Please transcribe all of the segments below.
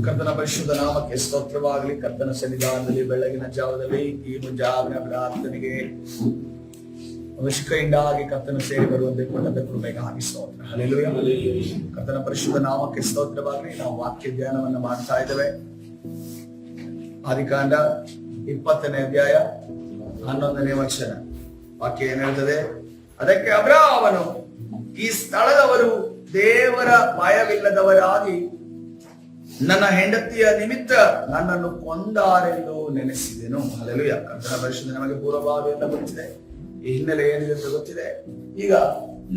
ಕರ್ತನ ಪರಿಶುದ್ಧ ನಾಮಕ್ಕೆ ಸ್ತೋತ್ರವಾಗಲಿ. ಕರ್ತನ ಸನ್ನಿಧಾನದಲ್ಲಿ ಬೆಳಗಿನ ಜಾವದಲ್ಲಿ ಈ ಮುಂಜಾವಿನ ಪ್ರಾರ್ಥನೆಗೆ ಅವಶ್ಯಕತೆಯಿಂದಾಗಿ ಕರ್ತನ ಸೇರಿ ಬರುವಂತೆ ಕೊಂಡಂತ ಕೃಪೆಗಾಗಿ ಸ್ತೋತ್ರ. ಹಲ್ಲೆಲೂಯಾ. ಕರ್ತನ ಪರಿಶುದ್ಧ ನಾಮಕ್ಕೆ ಸ್ತೋತ್ರವಾಗಲಿ. ನಾವು ವಾಕ್ಯ ಧ್ಯಾನವನ್ನು ಮಾಡ್ತಾ ಇದ್ದೇವೆ. ಆದಿಕಾಂಡ 20ನೇ ಅಧ್ಯಾಯ 11ನೇ ವಚನ. ವಾಕ್ಯ ಏನ್ ಹೇಳ್ತದೆ? ಅದಕ್ಕೆ ಅಬ್ರಾಮನು, ಈ ಸ್ಥಳದವರು ದೇವರ ಭಯವಿಲ್ಲದವರಾಗಿ ನನ್ನ ಹೆಂಡತಿಯ ನಿಮಿತ್ತ ನನ್ನನ್ನು ಕೊಂದಾರೆಂದು ನೆನೆಸಿದೆನು. ಹಲ್ಲೆಲೂಯಾ. ಕರ್ತನ ಪರಿಶುದ್ಧ ನಮಗೆ ಪೂರ್ವಭಾವಿಯಿಂದ ಗೊತ್ತಿದೆ, ಈ ಹಿನ್ನೆಲೆ ಏನಿದೆ ಅಂತ ಗೊತ್ತಿದೆ. ಈಗ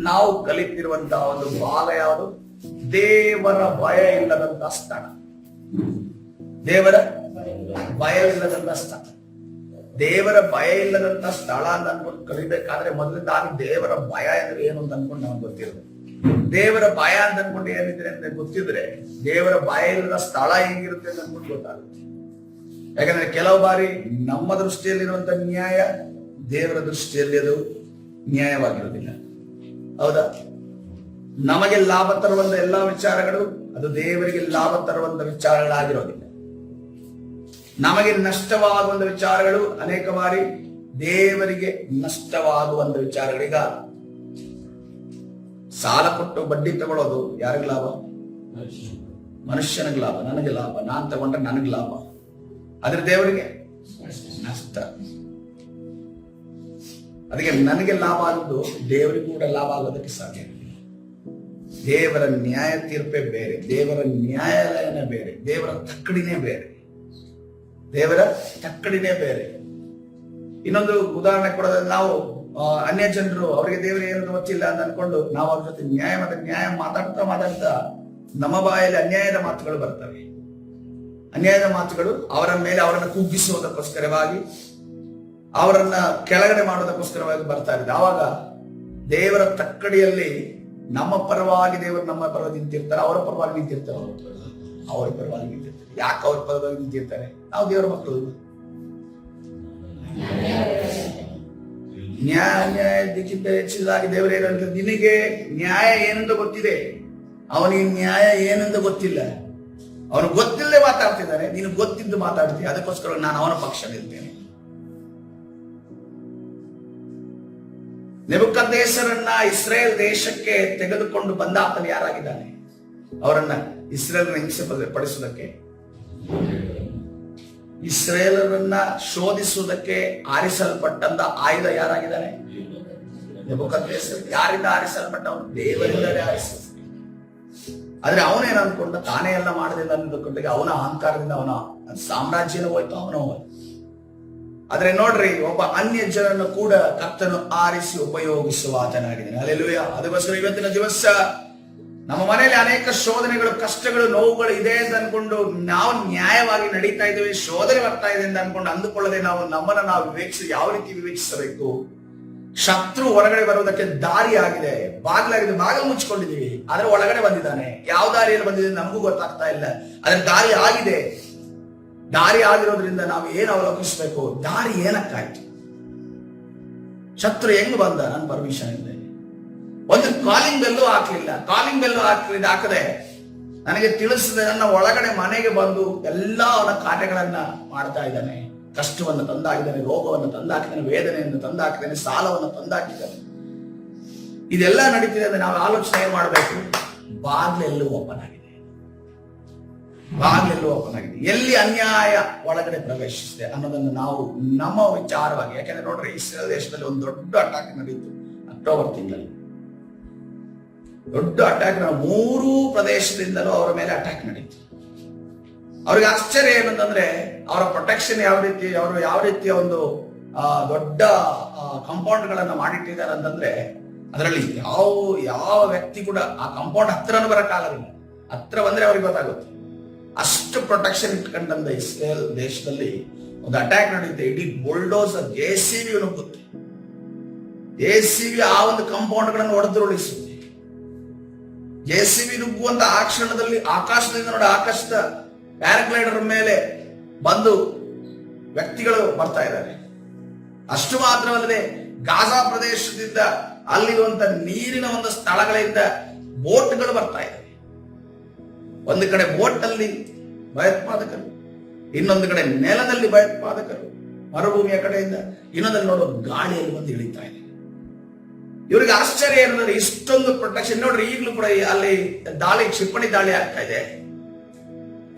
ನಾವು ಕಲಿತಿರುವಂತಹ ಒಂದು ಭಾಗ ಯಾವುದು? ದೇವರ ಭಯ ಇಲ್ಲದಂತಹ ಸ್ಥಳ. ದೇವರ ಭಯ ಇಲ್ಲದಂತಹ ಸ್ಥಳ. ದೇವರ ಭಯ ಇಲ್ಲದಂತಹ ಸ್ಥಳ ಅಂತ ಅನ್ಕೊಂಡು ಕಲಿಬೇಕಾದ್ರೆ ಮೊದಲದಾಗಿ ದೇವರ ಭಯ ಅಂದ್ರೆ ಏನು ಅಂತ ಅನ್ಕೊಂಡು ನಮ್ಗೆ ಗೊತ್ತಿರೋದು. ದೇವರ ಭಯ ಅಂತ ಅನ್ಕೊಂಡು ಏನಿದ್ರೆ ಅಂತ ಗೊತ್ತಿದ್ರೆ ದೇವರ ಭಯ ಇಲ್ಲದ ಸ್ಥಳ ಹೆಂಗಿರುತ್ತೆ ಅಂತ ಅನ್ಕೊಂಡು ಗೊತ್ತಾಗುತ್ತೆ. ಯಾಕಂದ್ರೆ ಕೆಲವು ಬಾರಿ ನಮ್ಮ ದೃಷ್ಟಿಯಲ್ಲಿರುವಂತ ನ್ಯಾಯ ದೇವರ ದೃಷ್ಟಿಯಲ್ಲಿ ಅದು ನ್ಯಾಯವಾಗಿರುವುದಿಲ್ಲ. ಹೌದಾ? ನಮಗೆ ಲಾಭ ತರುವಂತ ಎಲ್ಲಾ ವಿಚಾರಗಳು ಅದು ದೇವರಿಗೆ ಲಾಭ ತರುವಂತ ವಿಚಾರಗಳಾಗಿರೋದಿಲ್ಲ. ನಮಗೆ ನಷ್ಟವಾಗುವಂತ ವಿಚಾರಗಳು ಅನೇಕ ಬಾರಿ ದೇವರಿಗೆ ನಷ್ಟವಾಗುವಂತ ವಿಚಾರಗಳೀಗ ಸಾಲ ಕೊಟ್ಟು ಬಡ್ಡಿ ತಗೊಳ್ಳೋದು ಯಾರಿಗ ಲಾಭ? ಮನುಷ್ಯನಿಗೆ ಲಾಭ, ನನಗೆ ಲಾಭ. ನಾನ್ ತಗೊಂಡ್ರೆ ನನಗೆ ಲಾಭ, ಆದ್ರೆ ದೇವರಿಗೆ ನಷ್ಟ. ಅದಕ್ಕೆ ನನಗೆ ಲಾಭ ಆಗುವುದು ದೇವರಿಗೂ ಕೂಡ ಲಾಭ ಆಗೋದಕ್ಕೆ ಸಾಧ್ಯ ಇಲ್ಲ. ದೇವರ ನ್ಯಾಯ ತೀರ್ಪೇ ಬೇರೆ, ದೇವರ ನ್ಯಾಯಾಲಯನೇ ಬೇರೆ, ದೇವರ ತಕ್ಕಡಿನೇ ಬೇರೆ, ದೇವರ ತಕ್ಕಡಿನೇ ಬೇರೆ. ಇನ್ನೊಂದು ಉದಾಹರಣೆ ಕೊಡೋದ್ರೆ, ನಾವು ಅನ್ಯ ಜನರು ಅವರಿಗೆ ದೇವರು ಏನು ಗೊತ್ತಿಲ್ಲ ಅಂತ ಅನ್ಕೊಂಡು ನಾವು ಅವ್ರ ಜೊತೆ ನ್ಯಾಯ ಮಾತಾಡ್ತಾ ನಮ್ಮ ಬಾಯಲ್ಲಿ ಅನ್ಯಾಯದ ಮಾತುಗಳು ಬರ್ತವೆ. ಅನ್ಯಾಯದ ಮಾತುಗಳು ಅವರ ಮೇಲೆ ಅವರನ್ನು ಕುಗ್ಗಿಸುವುದಕ್ಕೋಸ್ಕರವಾಗಿ, ಅವರನ್ನ ಕೆಳಗಡೆ ಮಾಡೋದಕ್ಕೋಸ್ಕರವಾಗಿ ಬರ್ತಾ ಇದೆ. ಆವಾಗ ದೇವರ ತಕ್ಕಡಿಯಲ್ಲಿ ನಮ್ಮ ಪರವಾಗಿ ದೇವರು ನಮ್ಮ ಪರವಾಗಿ ನಿಂತಿರ್ತಾರೆ, ಅವರ ಪರವಾಗಿ ನಿಂತಿರ್ತಾರೆ, ಅವರ ಪರವಾಗಿ ನಿಂತಿರ್ತಾರೆ. ಯಾಕೆ ಅವ್ರ ಪರವಾಗಿ ನಿಂತಿರ್ತಾರೆ? ನಾವು ದೇವರ ಮಕ್ಕಳು. ನ್ಯಾಯಕ್ಕಿಂತ ಹೆಚ್ಚಿದಾಗಿ ದೇವರು ಏನಂತ, ನಿನಗೆ ನ್ಯಾಯ ಏನಂತ ಗೊತ್ತಿದೆ, ಅವನಿಗೆ ನ್ಯಾಯ ಏನಂತ ಗೊತ್ತಿಲ್ಲ. ಅವನು ಗೊತ್ತಿಲ್ಲದೆ ಮಾತಾಡ್ತಿದ್ದಾನೆ, ನೀನು ಗೊತ್ತಿದ್ದು ಮಾತಾಡ್ತೀಯ. ಅದಕ್ಕೋಸ್ಕರ ನಾನು ಅವನ ಪಕ್ಷ ನಿಲ್ತೇನೆ. ನೆಬೂಕದ್ನೆಚ್ಚರನ್ನ ಇಸ್ರೇಲ್ ದೇಶಕ್ಕೆ ತೆಗೆದುಕೊಂಡು ಬಂದ ಆತನು ಯಾರಾಗಿದ್ದಾನೆ? ಅವರನ್ನ ಇಸ್ರೇಲ್ನ ಹಿಂಸೆ ಪಡಿಸುವುದಕ್ಕೆ, ಇಸ್ರೇಲರನ್ನ ಶೋಧಿಸುವುದಕ್ಕೆ ಆರಿಸಲ್ಪಟ್ಟಂತ ಆಯುಧ ಯಾರಾಗಿದ್ದಾನೆ? ನೆಬೂಕದ್ನೆಚ್ಚರ. ಯಾರಿಂದ ಆರಿಸಲ್ಪಟ್ಟವನು? ದೇವರಿಂದಲೇ ಆರಿಸ. ಆದ್ರೆ ಅವನೇನು ಅನ್ಕೊಂಡ, ತಾನೇ ಎಲ್ಲ ಮಾಡಲಿಲ್ಲ ಅನ್ನೋದಕ್ಕೊಂದಿಗೆ ಅವನ ಅಹಂಕಾರದಿಂದ ಅವನ ಸಾಮ್ರಾಜ್ಯನೂ ಹೋಯ್ತು, ಅವನು ಹೋಯ್ತು. ಆದ್ರೆ ನೋಡ್ರಿ, ಒಬ್ಬ ಅನ್ಯ ಜನರನ್ನು ಕೂಡ ಕರ್ತನು ಆರಿಸಿ ಉಪಯೋಗಿಸುವ ಆತನಾಗಿದ್ದಾನೆ. ಹಲ್ಲೆಲೂಯಾ. ಅದಕ್ಕೋಸ್ಕರ ಇವತ್ತಿನ ದಿವಸ ನಮ್ಮ ಮನೆಯಲ್ಲಿ ಅನೇಕ ಶೋಧನೆಗಳು, ಕಷ್ಟಗಳು, ನೋವುಗಳು ಇದೆ ಅಂತ ಅನ್ಕೊಂಡು ನಾವು ನ್ಯಾಯವಾಗಿ ನಡೀತಾ ಇದ್ದೇವೆ, ಶೋಧನೆ ಬರ್ತಾ ಇದೆ ಅಂತ ಅನ್ಕೊಂಡು ಅಂದುಕೊಳ್ಳದೆ ನಾವು ನಮ್ಮನ್ನ ನಾವು ಯಾವ ರೀತಿ ವಿವೇಚಿಸಬೇಕು? ಶತ್ರು ಹೊರಗಡೆ ಬರುವುದಕ್ಕೆ ದಾರಿ ಆಗಿದೆ, ಬಾಗಿಲಾಗಿದೆ, ಬಾಗಿಲು ಮುಚ್ಕೊಂಡಿದೀವಿ, ಆದ್ರೆ ಒಳಗಡೆ ಬಂದಿದ್ದಾನೆ. ಯಾವ ದಾರಿಯಲ್ಲಿ ಬಂದಿದೆ ನಮಗೂ ಗೊತ್ತಾಗ್ತಾ ಇಲ್ಲ. ಅದ್ರ ದಾರಿ ಆಗಿದೆ. ದಾರಿ ಆಗಿರೋದ್ರಿಂದ ನಾವು ಏನು ಅವಲೋಕಿಸಬೇಕು? ದಾರಿ ಏನಕ್ಕಾಯ್ತು? ಶತ್ರು ಹೆಂಗ್ ಬಂದ? ನನ್ನ ಪರ್ಮಿಷನ್ ಇದೆ. ಒಂದು ಕಾಲಿಂಗ್ ಬೆಲ್ಲು ಹಾಕ್ಲಿಲ್ಲ. ಕಾಲಿಂಗ್ ಬೆಲ್ಲು ಹಾಕದೆ ನನಗೆ ತಿಳಿಸಿದ ನನ್ನ ಒಳಗಡೆ ಮನೆಗೆ ಬಂದು ಎಲ್ಲ ಅವನ ಕಾರ್ಯಗಳನ್ನ ಮಾಡ್ತಾ ಇದ್ದಾನೆ. ಕಷ್ಟವನ್ನು ತಂದಾಕಿದ್ದಾನೆ, ರೋಗವನ್ನು ತಂದಾಕಿದ್ದಾನೆ, ವೇದನೆಯನ್ನು ತಂದಾಕಿದ್ದಾನೆ, ಸಾಲವನ್ನು ತಂದಾಕಿದ್ದಾನೆ. ಇದೆಲ್ಲ ನಡೀತಿದೆ ಅಂದ್ರೆ ನಾವು ಆಲೋಚನೆ ಏನ್ ಮಾಡಬೇಕು? ಬಾಗ್ಲೆಲ್ಲೂ ಓಪನ್ ಆಗಿದೆ, ಬಾಗ್ಲೆಲ್ಲೂ ಓಪನ್ ಆಗಿದೆ. ಎಲ್ಲಿ ಅನ್ಯಾಯ ಒಳಗಡೆ ಪ್ರವೇಶಿಸಿದೆ ಅನ್ನೋದನ್ನು ನಾವು ನಮ್ಮ ವಿಚಾರವಾಗಿ, ಯಾಕೆಂದ್ರೆ ನೋಡ್ರಿ, ಇಸ್ರೇಲ್ ದೇಶದಲ್ಲಿ ಒಂದು ದೊಡ್ಡ ಅಟ್ಯಾಕ್ ನಡೀತು ಅಕ್ಟೋಬರ್ ತಿಂಗಳಲ್ಲಿ. ದೊಡ್ಡ ಅಟ್ಯಾಕ್, 3 ಪ್ರದೇಶದಿಂದಲೂ ಅವರ ಮೇಲೆ ಅಟ್ಯಾಕ್ ನಡೀತು. ಅವ್ರಿಗೆ ಆಶ್ಚರ್ಯ ಏನಂತಂದ್ರೆ, ಅವರ ಪ್ರೊಟೆಕ್ಷನ್ ಯಾವ ರೀತಿ, ಅವರು ಯಾವ ರೀತಿಯ ಒಂದು ದೊಡ್ಡ ಕಾಂಪೌಂಡ್ ಗಳನ್ನ ಮಾಡಿಟ್ಟಿದ್ದಾರೆ ಅಂತಂದ್ರೆ, ಅದರಲ್ಲಿ ಯಾವ ವ್ಯಕ್ತಿ ಕೂಡ ಆ ಕಾಂಪೌಂಡ್ ಹತ್ರನೂ ಬರಕ್ಕಾಗಲಿಲ್ಲ. ಹತ್ರ ಬಂದ್ರೆ ಅವ್ರಿಗೆ ಗೊತ್ತಾಗುತ್ತೆ. ಅಷ್ಟು ಪ್ರೊಟೆಕ್ಷನ್ ಇಟ್ಕೊಂಡಂತ ಇಸ್ರೇಲ್ ದೇಶದಲ್ಲಿ ಒಂದು ಅಟ್ಯಾಕ್ ನಡೆಯುತ್ತೆ. ಇಡೀ ಬುಲ್ಡೋಸರ್, JCB ನುಗ್ಗುತ್ತೆ. JCB ಆ ಒಂದು ಕಾಂಪೌಂಡ್ ಗಳನ್ನು ಹೊಡೆದುರುಳಿಸುತ್ತೆ. JCB ನುಗ್ಗುವಂತ ಆ ಕ್ಷಣದಲ್ಲಿ ಆಕಾಶದಿಂದ ನೋಡಿ, ಆಕಾಶದ ಪ್ಯಾರಾಗ್ಲೈಡರ್ ಮೇಲೆ ಬಂದು ವ್ಯಕ್ತಿಗಳು ಬರ್ತಾ ಇದ್ದಾರೆ. ಅಷ್ಟು ಮಾತ್ರವಲ್ಲದೆ ಗಾಜಾ ಪ್ರದೇಶದಿಂದ ಅಲ್ಲಿರುವಂತ ನೀರಿನ ಒಂದು ಸ್ಥಳಗಳಿಂದ ಬೋಟ್ಗಳು ಬರ್ತಾ ಇದ್ದಾವೆ. ಒಂದು ಕಡೆ ಬೋಟ್ನಲ್ಲಿ ಭಯೋತ್ಪಾದಕರು, ಇನ್ನೊಂದು ಕಡೆ ನೆಲದಲ್ಲಿ ಭಯೋತ್ಪಾದಕರು, ಮರುಭೂಮಿಯ ಕಡೆಯಿಂದ, ಇನ್ನೊಂದಲ್ಲಿ ನೋಡೋ ಗಾಳಿಯಲ್ಲಿ ಬಂದು ಇಳಿತಾ ಇದೆ. ಇವರಿಗೆ ಆಶ್ಚರ್ಯ ಏನಂದ್ರೆ ಇಷ್ಟೊಂದು ಪ್ರೊಟೆಕ್ಷನ್ ನೋಡ್ರಿ. ಈಗಲೂ ಕೂಡ ಅಲ್ಲಿ ದಾಳಿ, ಕ್ಷಿಪಣಿ ದಾಳಿ ಆಗ್ತಾ ಇದೆ.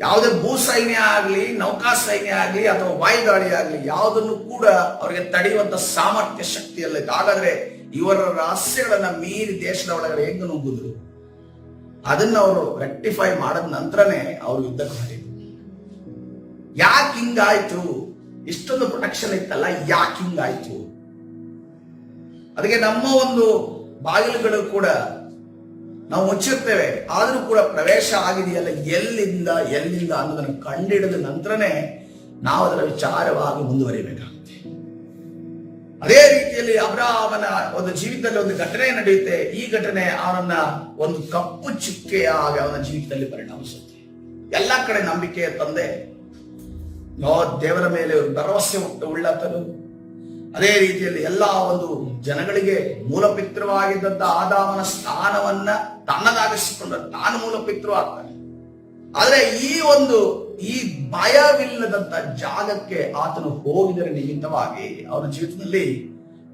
ಯಾವುದೇ ಭೂ ಸೈನ್ಯ ಆಗ್ಲಿ, ನೌಕಾ ಸೈನ್ಯ ಆಗ್ಲಿ, ಅಥವಾ ವಾಯು ದಾಳಿ ಆಗ್ಲಿ, ಯಾವುದನ್ನು ಕೂಡ ಅವರಿಗೆ ತಡೆಯುವಂತ ಸಾಮರ್ಥ್ಯ ಶಕ್ತಿಯಲ್ಲ. ಹಾಗಾದ್ರೆ ಇವರ ರಹಸ್ಯಗಳನ್ನ ಮೀರಿ ದೇಶದ ಒಳಗಡೆ ಹೆಂಗ ನುಗ್ಗಿದ್ರು, ಅದನ್ನ ಅವರು ರೆಕ್ಟಿಫೈ ಮಾಡಿದ ನಂತರನೇ ಅವರು ಯುದ್ಧಕ್ಕೆ ಹೊರಟಿದ್ರು. ಯಾಕೆ ಹಿಂಗಾಯ್ತು? ಇಷ್ಟೊಂದು ಪ್ರೊಟೆಕ್ಷನ್ ಇತ್ತಲ್ಲ, ಯಾಕೆ ಹಿಂಗಾಯ್ತು? ಅದಕ್ಕೆ ನಮ್ಮ ಒಂದು ಬಾಗಿಲುಗಳು ಕೂಡ ನಾವು ಮುಚ್ಚಿರ್ತೇವೆ, ಆದ್ರೂ ಕೂಡ ಪ್ರವೇಶ ಆಗಿದೆಯಲ್ಲ, ಎಲ್ಲಿಂದ ಅನ್ನೋದನ್ನು ಕಂಡಿಡಿದ ನಂತರನೇ ನಾವು ಅದರ ವಿಚಾರವಾಗಿ ಮುಂದುವರಿಬೇಕಾಗುತ್ತೆ. ಅದೇ ರೀತಿಯಲ್ಲಿ ಅಬ್ರಹಾಮನ ಒಂದು ಜೀವಿತದಲ್ಲಿ ಒಂದು ಘಟನೆ ನಡೆಯುತ್ತೆ. ಈ ಘಟನೆ ಅವನನ್ನ ಒಂದು ಕಪ್ಪು ಚುಕ್ಕೆಯಾಗಿ ಅವನ ಜೀವಿತದಲ್ಲಿ ಪರಿಣಮಿಸುತ್ತೆ. ಎಲ್ಲಾ ಕಡೆ ನಂಬಿಕೆಯ ತಂದೆ, ದೇವರ ಮೇಲೆ ಭರವಸೆ ಉಳ್ಳತನು. ಅದೇ ರೀತಿಯಲ್ಲಿ ಎಲ್ಲಾ ಒಂದು ಜನಗಳಿಗೆ ಮೂಲಪಿತೃವಾಗಿದ್ದಂತ ಆದಾಮನ ಸ್ಥಾನವನ್ನ ತನ್ನದಾಗಿಸಿಕೊಂಡ ತಾನು ಮೂಲಪಿತೃ ಆಗ್ತಾನೆ. ಆದ್ರೆ ಈ ಭಯವಿಲ್ಲದಂತ ಜಾಗಕ್ಕೆ ಆತನು ಹೋಗಿದರ ನಿಮಿತ್ತವಾಗಿ ಅವನ ಜೀವಿತದಲ್ಲಿ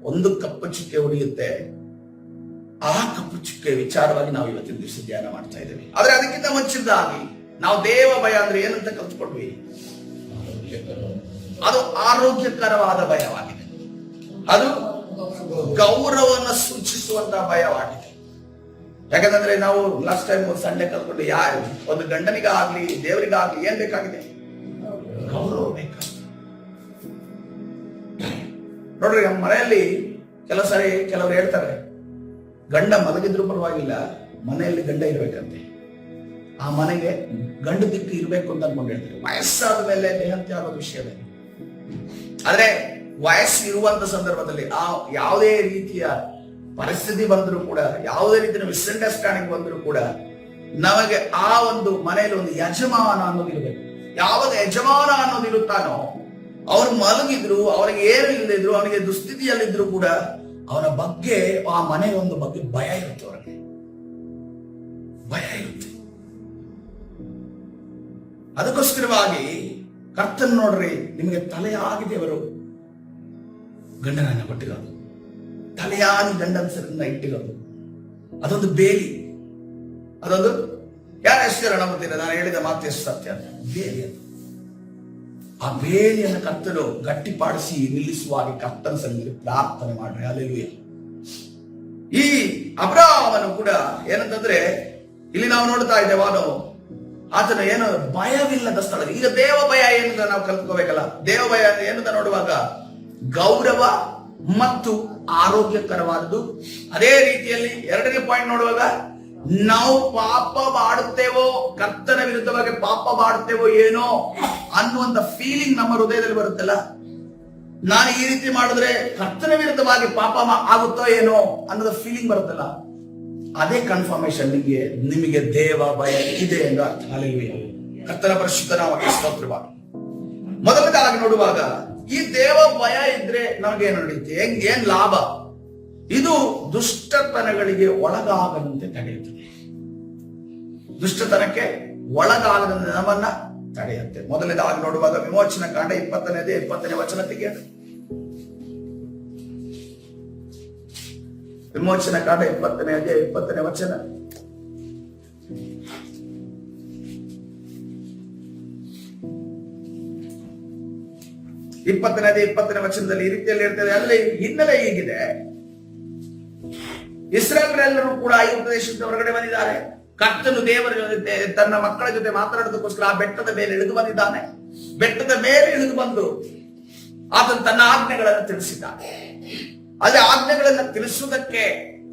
ಒಂದು ಕಪ್ಪು ಚುಕ್ಕೆ ಉಳಿಯುತ್ತೆ. ಆ ಕಪ್ಪು ಚುಕ್ಕೆ ವಿಚಾರವಾಗಿ ನಾವು ಇವತ್ತಿನ ದಿವಸ ಧ್ಯಾನ ಮಾಡ್ತಾ ಇದ್ದೇವೆ. ಆದ್ರೆ ಅದಕ್ಕಿಂತ ಮುಂಚಿತವಾಗಿ ನಾವು ದೇವ ಭಯ ಅಂದ್ರೆ ಏನಂತ ಕಲ್ತ್ಕೊಂಡ್ವಿ? ಅದು ಆರೋಗ್ಯಕರವಾದ ಭಯವಾಗಿದೆ. ಅದು ಗೌರವವನ್ನು ಸೂಚಿಸುವಂತಹ ಭಯವಾಗಿದೆ. ಯಾಕಂದ್ರೆ ನಾವು ಲಾಸ್ಟ್ ಟೈಮ್ ಸಂಡೆ ಕಲ್ತ್ಕೊಂಡು ಒಂದು ಗಂಡನಿಗಾಗ್ಲಿ ದೇವರಿಗಾಗ್ಲಿ ಏನ್ ಬೇಕಾಗಿದೆ? ಗೌರವ ಬೇಕಾಗಿದೆ. ನೋಡ್ರಿ, ನಮ್ಮ ಮನೆಯಲ್ಲಿ ಕೆಲವರು ಹೇಳ್ತಾರೆ, ಗಂಡ ಮಲಗಿದ್ರು ಪರವಾಗಿಲ್ಲ, ಮನೆಯಲ್ಲಿ ಗಂಡ ಇರ್ಬೇಕಂತೆ, ಆ ಮನೆಗೆ ಗಂಡು ದಿಕ್ಕು ಇರ್ಬೇಕು ಅಂತ ಅನ್ಕೊಂಡು ಹೇಳ್ತಾರೆ. ವಯಸ್ಸಾದ ಮೇಲೆ ದೇಹಂತ್ಯ ಆಗೋದು ವಿಷಯ ಬೇರೆ. ಆದ್ರೆ ವಯಸ್ಸು ಇರುವಂತ ಸಂದರ್ಭದಲ್ಲಿ ಯಾವುದೇ ರೀತಿಯ ಪರಿಸ್ಥಿತಿ ಬಂದರೂ ಕೂಡ, ಯಾವುದೇ ರೀತಿಯ ಮಿಸ್ಅಂಡರ್ಸ್ಟ್ಯಾಂಡಿಂಗ್ ಬಂದರೂ ಕೂಡ, ನಮಗೆ ಆ ಒಂದು ಮನೆಯಲ್ಲಿ ಒಂದು ಯಜಮಾನ ಅನ್ನೋದಿರ್ಬೇಕು. ಯಾವಾಗ ಯಜಮಾನ ಅನ್ನೋದಿರುತ್ತಾನೋ, ಅವ್ರು ಮಲಗಿದ್ರು, ಅವ್ರಿಗೆ ಏನು ಇಲ್ಲದಿದ್ರು, ಅವನಿಗೆ ದುಸ್ಥಿತಿಯಲ್ಲಿದ್ರು ಕೂಡ ಅವನ ಬಗ್ಗೆ, ಆ ಮನೆಯ ಒಂದು ಬಗ್ಗೆ ಭಯ ಇರುತ್ತೆ. ಅವರಿಗೆ ಭಯ ಇರುತ್ತೆ. ಅದಕ್ಕೋಸ್ಕರವಾಗಿ ಕರ್ತನ್ ನೋಡ್ರಿ, ನಿಮಗೆ ತಲೆಯಾಗಿದೆ ಅವರು ಗಂಡನನ್ನ ಕೊಟ್ಟಿರೋದು, ತಲೆಯಾಗಿ ಗಂಡನ ಇಟ್ಟಿರೋದು. ಅದೊಂದು ಬೇಲಿ, ಅದೊಂದು ಯಾರು ಎಷ್ಟು ನಂಬುತ್ತೀರ? ನಾನು ಹೇಳಿದ ಮಾತು ಎಷ್ಟು ಸತ್ಯ ಅಂತ. ಬೇಲಿ ಅದು. ಆ ಬೇಲಿಯನ್ನು ಕರ್ತನು ಗಟ್ಟಿಪಾಡಿಸಿ ನಿಲ್ಲಿಸುವಾಗಿ ಕರ್ತನ ಸನ್ನಿಧಿಯಲ್ಲಿ ಪ್ರಾರ್ಥನೆ ಮಾಡ್ರಿ. ಹಲ್ಲೆಲೂಯಾ. ಈ ಅಬ್ರಹಾಮನು ಕೂಡ ಏನಂತಂದ್ರೆ, ಇಲ್ಲಿ ನಾವು ನೋಡ್ತಾ ಇದ್ದೇವೆ, ಆತನ ಏನು ಭಯವಿಲ್ಲದ ಸ್ಥಳ. ಈಗ ದೇವ ಭಯ ಏನಂತ ನಾವು ಕಲ್ತ್ಕೋಬೇಕಲ್ಲ. ದೇವ ಭಯ ಏನಂತ ನೋಡುವಾಗ ಗೌರವ ಮತ್ತು ಆರೋಗ್ಯಕರವಾದದ್ದು. ಅದೇ ರೀತಿಯಲ್ಲಿ ಎರಡನೇ ಪಾಯಿಂಟ್ ನೋಡುವಾಗ, ನಾವು ಪಾಪ ಮಾಡುತ್ತೇವೋ, ಕರ್ತನ ವಿರುದ್ಧವಾಗಿ ಪಾಪ ಮಾಡುತ್ತೇವೋ ಏನೋ ಅನ್ನುವಂತ ಫೀಲಿಂಗ್ ನಮ್ಮ ಹೃದಯದಲ್ಲಿ ಬರುತ್ತಲ್ಲ. ನಾನು ಈ ರೀತಿ ಮಾಡಿದ್ರೆ ಕರ್ತನ ವಿರುದ್ಧವಾಗಿ ಪಾಪ ಆಗುತ್ತೋ ಏನೋ ಅನ್ನೋದ ಫೀಲಿಂಗ್ ಬರುತ್ತಲ್ಲ, ಅದೇ ಕನ್ಫರ್ಮೇಶನ್ ನಿಮಗೆ ದೇವ ಭಯ ಇದೆ ಎಂದು ಅರ್ಥ. ಹಲ್ಲೆಲೂಯಾ. ಕರ್ತನ ಪರಿಶುದ್ಧ ನಾಮಕ್ಕೆ ಸ್ತೋತ್ರವಾಗಲಿ. ಮೊದಲನೇದಾಗಿ ನೋಡುವಾಗ, ಈ ದೇವ ಭಯ ಇದ್ರೆ ನಮಗೇನು ನಡೆಯುತ್ತೆ? ಏನ್ ಲಾಭ? ಇದು ದುಷ್ಟತನಗಳಿಗೆ ಒಳಗಾಗದಂತೆ ತಡೆಯುತ್ತದೆ. ದುಷ್ಟತನಕ್ಕೆ ಒಳಗಾಗದಂತೆ ನಮ್ಮನ್ನ ತಡೆಯುತ್ತೆ. ಮೊದಲನೇದಾಗಿ ನೋಡುವಾಗ ವಿಮೋಚನ ಕಾಂಡ 20ನೇ ವಚನ ತೆಗೆಯಿರಿ. ವಿಮೋಚನ ಕಾಂಡ 20ನೇ ವಚನ. ಇಪ್ಪತ್ತನೇ ವಚನದಲ್ಲಿ ಈ ರೀತಿಯಲ್ಲಿ ಹೇಳ್ತಾರೆ. ಅಂದ್ರೆ ಹಿನ್ನೆಲೆ ಹೀಗಿದೆ, ಇಸ್ರಾಯೇಲರೆಲ್ಲರೂ ಕೂಡ ಐಗುಪ್ತ ದೇಶದ ಹೊರಗಡೆ ಬಂದಿದ್ದಾರೆ. ಕರ್ತನು ದೇವರ ಜೊತೆ, ತನ್ನ ಮಕ್ಕಳ ಜೊತೆ ಮಾತನಾಡೋದಕ್ಕೋಸ್ಕರ ಆ ಬೆಟ್ಟದ ಮೇಲೆ ಇಳಿದು ಬಂದಿದ್ದಾನೆ. ಬೆಟ್ಟದ ಮೇಲೆ ಇಳಿದು ಬಂದು ಆತನು ತನ್ನ ಆಜ್ಞೆಗಳನ್ನು ತಿಳಿಸಿದ್ದಾನೆ. ಆದ್ರೆ ಆಜ್ಞೆಗಳನ್ನ ತಿಳಿಸುವುದಕ್ಕೆ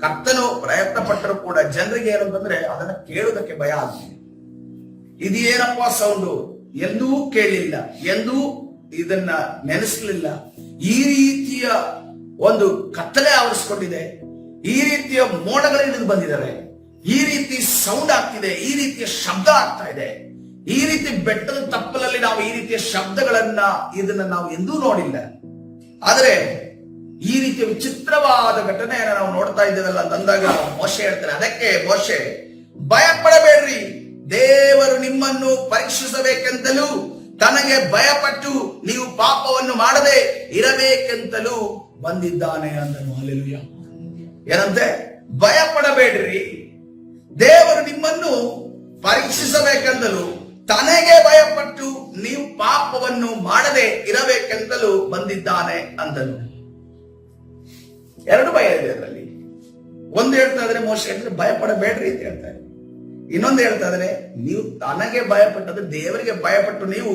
ಕರ್ತನು ಪ್ರಯತ್ನ ಪಟ್ಟರು ಕೂಡ ಜನರಿಗೆ ಏನಂತಂದ್ರೆ ಅದನ್ನ ಕೇಳುವುದಕ್ಕೆ ಭಯ ಆಗ್ತದೆ. ಇದೇನಪ್ಪ ಸೌಂಡು, ಎಂದೂ ಕೇಳಿಲ್ಲ, ಎಂದೂ ಇದನ್ನ ನೆನೆಸಲಿಲ್ಲ. ಈ ರೀತಿಯ ಒಂದು ಕತ್ತಲೆ ಆವರಿಸಿಕೊಂಡಿದೆ, ಈ ರೀತಿಯ ಮೋಡಗಳು ಇಳಿದು ಬಂದಿದ್ದಾರೆ, ಈ ರೀತಿ ಸೌಂಡ್ ಆಗ್ತಿದೆ, ಈ ರೀತಿಯ ಶಬ್ದ ಆಗ್ತಾ ಇದೆ, ಈ ರೀತಿ ಬೆಟ್ಟದ ತಪ್ಪಲಲ್ಲಿ ನಾವು ಈ ರೀತಿಯ ಶಬ್ದಗಳನ್ನ ಇದನ್ನ ನಾವು ಎಂದೂ ನೋಡಿಲ್ಲ. ಆದ್ರೆ ಈ ರೀತಿಯ ವಿಚಿತ್ರವಾದ ಘಟನೆಯನ್ನು ನಾವು ನೋಡ್ತಾ ಇದ್ದೇವಲ್ಲ ಅಂತಂದಾಗ ಮೋಶೆ ಹೇಳ್ತಾರೆ. ಅದಕ್ಕೆ ಮೋಶೆ, ಭಯ ಪಡಬೇಡ್ರಿ, ದೇವರು ನಿಮ್ಮನ್ನು ಪರೀಕ್ಷಿಸಬೇಕೆಂತಲೂ ತನಗೆ ಭಯಪಟ್ಟು ನೀವು ಪಾಪವನ್ನು ಮಾಡದೆ ಇರಬೇಕೆಂತಲೂ ಬಂದಿದ್ದಾನೆ ಅಂದನು. ಹಲ್ಲೆಲೂಯಾ. ಏನಂತೆ? ಭಯಪಡಬೇಡ್ರಿ, ದೇವರು ನಿಮ್ಮನ್ನು ಪರೀಕ್ಷಿಸಬೇಕೆಂದಲೂ ತನಗೆ ಭಯಪಟ್ಟು ನೀವು ಪಾಪವನ್ನು ಮಾಡದೆ ಇರಬೇಕೆಂತಲೂ ಬಂದಿದ್ದಾನೆ ಅಂದನು. ಎರಡು ಭಯ ಇದೆ ಅದರಲ್ಲಿ. ಒಂದು ಹೇಳ್ತಾ ಇದ್ರೆ ಮೋಶೆ ಹೇಳಿದ್ರೆ ಭಯಪಡಬೇಡ್ರಿ ಅಂತ ಹೇಳ್ತಾರೆ. ಇನ್ನೊಂದು ಹೇಳ್ತಾ ಇದ್ರೆ ನೀವು ತನಗೆ ಭಯಪಟ್ಟದ್ರೆ ದೇವರಿಗೆ ಭಯಪಟ್ಟು ನೀವು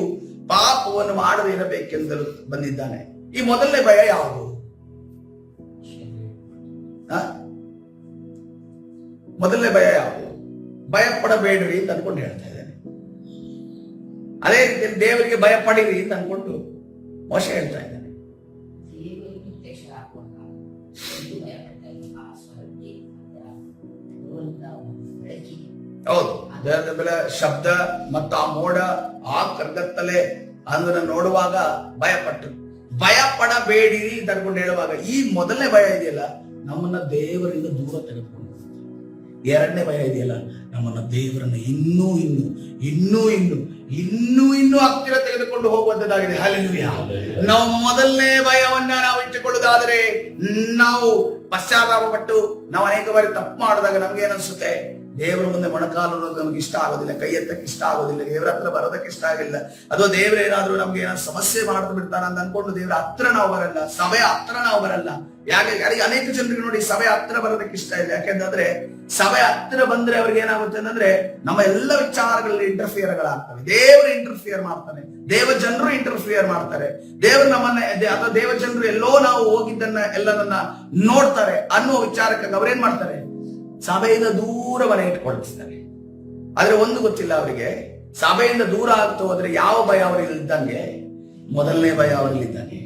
ಪಾಪವನ್ನು ಮಾಡದೆ ಇರಬೇಕೆಂದಲೂ ಬಂದಿದ್ದಾನೆ. ಈ ಮೊದಲನೇ ಭಯ ಯಾವುದು? ಮೊದಲನೇ ಭಯ ಯಾವುದು? ಭಯಪಡಬೇಡ್ರಿ ಅಂತ ಅನ್ಕೊಂಡು ಹೇಳ್ತಾ ಇದ್ದೇನೆ. ಅದೇ ರೀತಿ ದೇವರಿಗೆ ಭಯಪಡಿರಿ ಅಂತ ಅನ್ಕೊಂಡು ಮೋಶೆ ಹೇಳ್ತಾ ಇದ್ದಾನೆ. ಹೌದು, ಶಬ್ದ ಮತ್ತು ಆ ಮೋಡ ಆ ಕರ್ಗತ್ತಲೆ ಅದನ್ನು ನೋಡುವಾಗ ಭಯಪಡಬೇಡಿರಿ ಅಂತ ಅನ್ಕೊಂಡು ಹೇಳುವಾಗ ಈ ಮೊದಲನೇ ಭಯ ಇದೆಯಲ್ಲ, ನಮ್ಮನ್ನ ದೇವರಿಂದ ದೂರ ತೆಗೆದುಕೊಂಡು. ಎರಡನೇ ಭಯ ಇದೆಯಲ್ಲ, ನಮ್ಮನ್ನ ದೇವರನ್ನ ಇನ್ನೂ ಇನ್ನೂ ಇನ್ನೂ ಇನ್ನೂ ಇನ್ನೂ ಇನ್ನೂ ಹತ್ತಿರ ತೆಗೆದುಕೊಂಡು ಹೋಗುವಂತದ್ದಾಗಿದೆ. ಹಲ್ಲೆಲೂಯಾ. ನಾವು ಮೊದಲನೇ ಭಯವನ್ನ ನಾವು ಇಟ್ಟುಕೊಳ್ಳುವುದಾದರೆ, ನಾವು ಪಶ್ಚಾತ್ತಾಪ ಪಟ್ಟು ನಾವು ಅನೇಕ ಬಾರಿ ತಪ್ಪು ಮಾಡಿದಾಗ ನಮ್ಗೆ ಏನನ್ಸುತ್ತೆ, ದೇವರ ಮುಂದೆ ಮೊಣಕಾಲು ನಮ್ಗೆ ಇಷ್ಟ ಆಗೋದಿಲ್ಲ, ಕೈ ಎತ್ತಕ್ಕೆ ಇಷ್ಟ ಆಗೋದಿಲ್ಲ, ದೇವರ ಹತ್ರ ಬರೋದಕ್ಕೆ ಇಷ್ಟ ಆಗಿಲ್ಲ, ಅಥವಾ ದೇವರ ಏನಾದ್ರೂ ನಮ್ಗೆ ಏನಾದ್ರು ಸಮಸ್ಯೆ ಮಾಡ್ತಾ ಬಿಡ್ತಾರ ಅಂತ ಅನ್ಕೊಂಡು ದೇವರ ಹತ್ರ ನಾವು ಬರಲ್ಲ, ಸಭೆಯ ಹತ್ರ ನಾವು ಬರಲ್ಲ. ಯಾಕೆ? ಅನೇಕ ಜನರಿಗೆ ನೋಡಿ ಸಭೆ ಹತ್ರ ಬರೋದಕ್ಕೆ ಇಷ್ಟ ಇಲ್ಲ. ಯಾಕೆಂದ್ರೆ ಸಭೆ ಹತ್ರ ಬಂದ್ರೆ ಅವ್ರಿಗೆ ಏನಾಗುತ್ತೆ ಅಂತಂದ್ರೆ ನಮ್ಮ ಎಲ್ಲ ವಿಚಾರಗಳಲ್ಲಿ ಇಂಟರ್ಫಿಯರ್ಗಳಾಗ್ತವೆ. ದೇವರು ಇಂಟರ್ಫಿಯರ್ ಮಾಡ್ತಾನೆ, ದೇವ ಜನರು ಇಂಟರ್ಫಿಯರ್ ಮಾಡ್ತಾರೆ, ದೇವರು ನಮ್ಮನ್ನ ಅಥವಾ ದೇವ ಜನರು ಎಲ್ಲೋ ನಾವು ಹೋಗಿದ್ದನ್ನ ಎಲ್ಲದನ್ನ ನೋಡ್ತಾರೆ ಅನ್ನುವ ವಿಚಾರಕ್ಕಾಗಿ ಅವ್ರೇನ್ ಮಾಡ್ತಾರೆ, ಸಭೆಯಿಂದ ದೂರ ಮನೆ ಇಟ್ಕೊಳ್ತಿದ್ದಾರೆ. ಆದ್ರೆ ಒಂದು ಗೊತ್ತಿಲ್ಲ ಅವರಿಗೆ, ಸಭೆಯಿಂದ ದೂರ ಆಗ್ತಾ ಹೋದ್ರೆ ಯಾವ ಭಯ ಅವರಿಗೆ ಇದ್ದಂಗೆ, ಮೊದಲನೇ ಭಯ ಅವರಲ್ಲಿ ಇದ್ದಂಗೆ.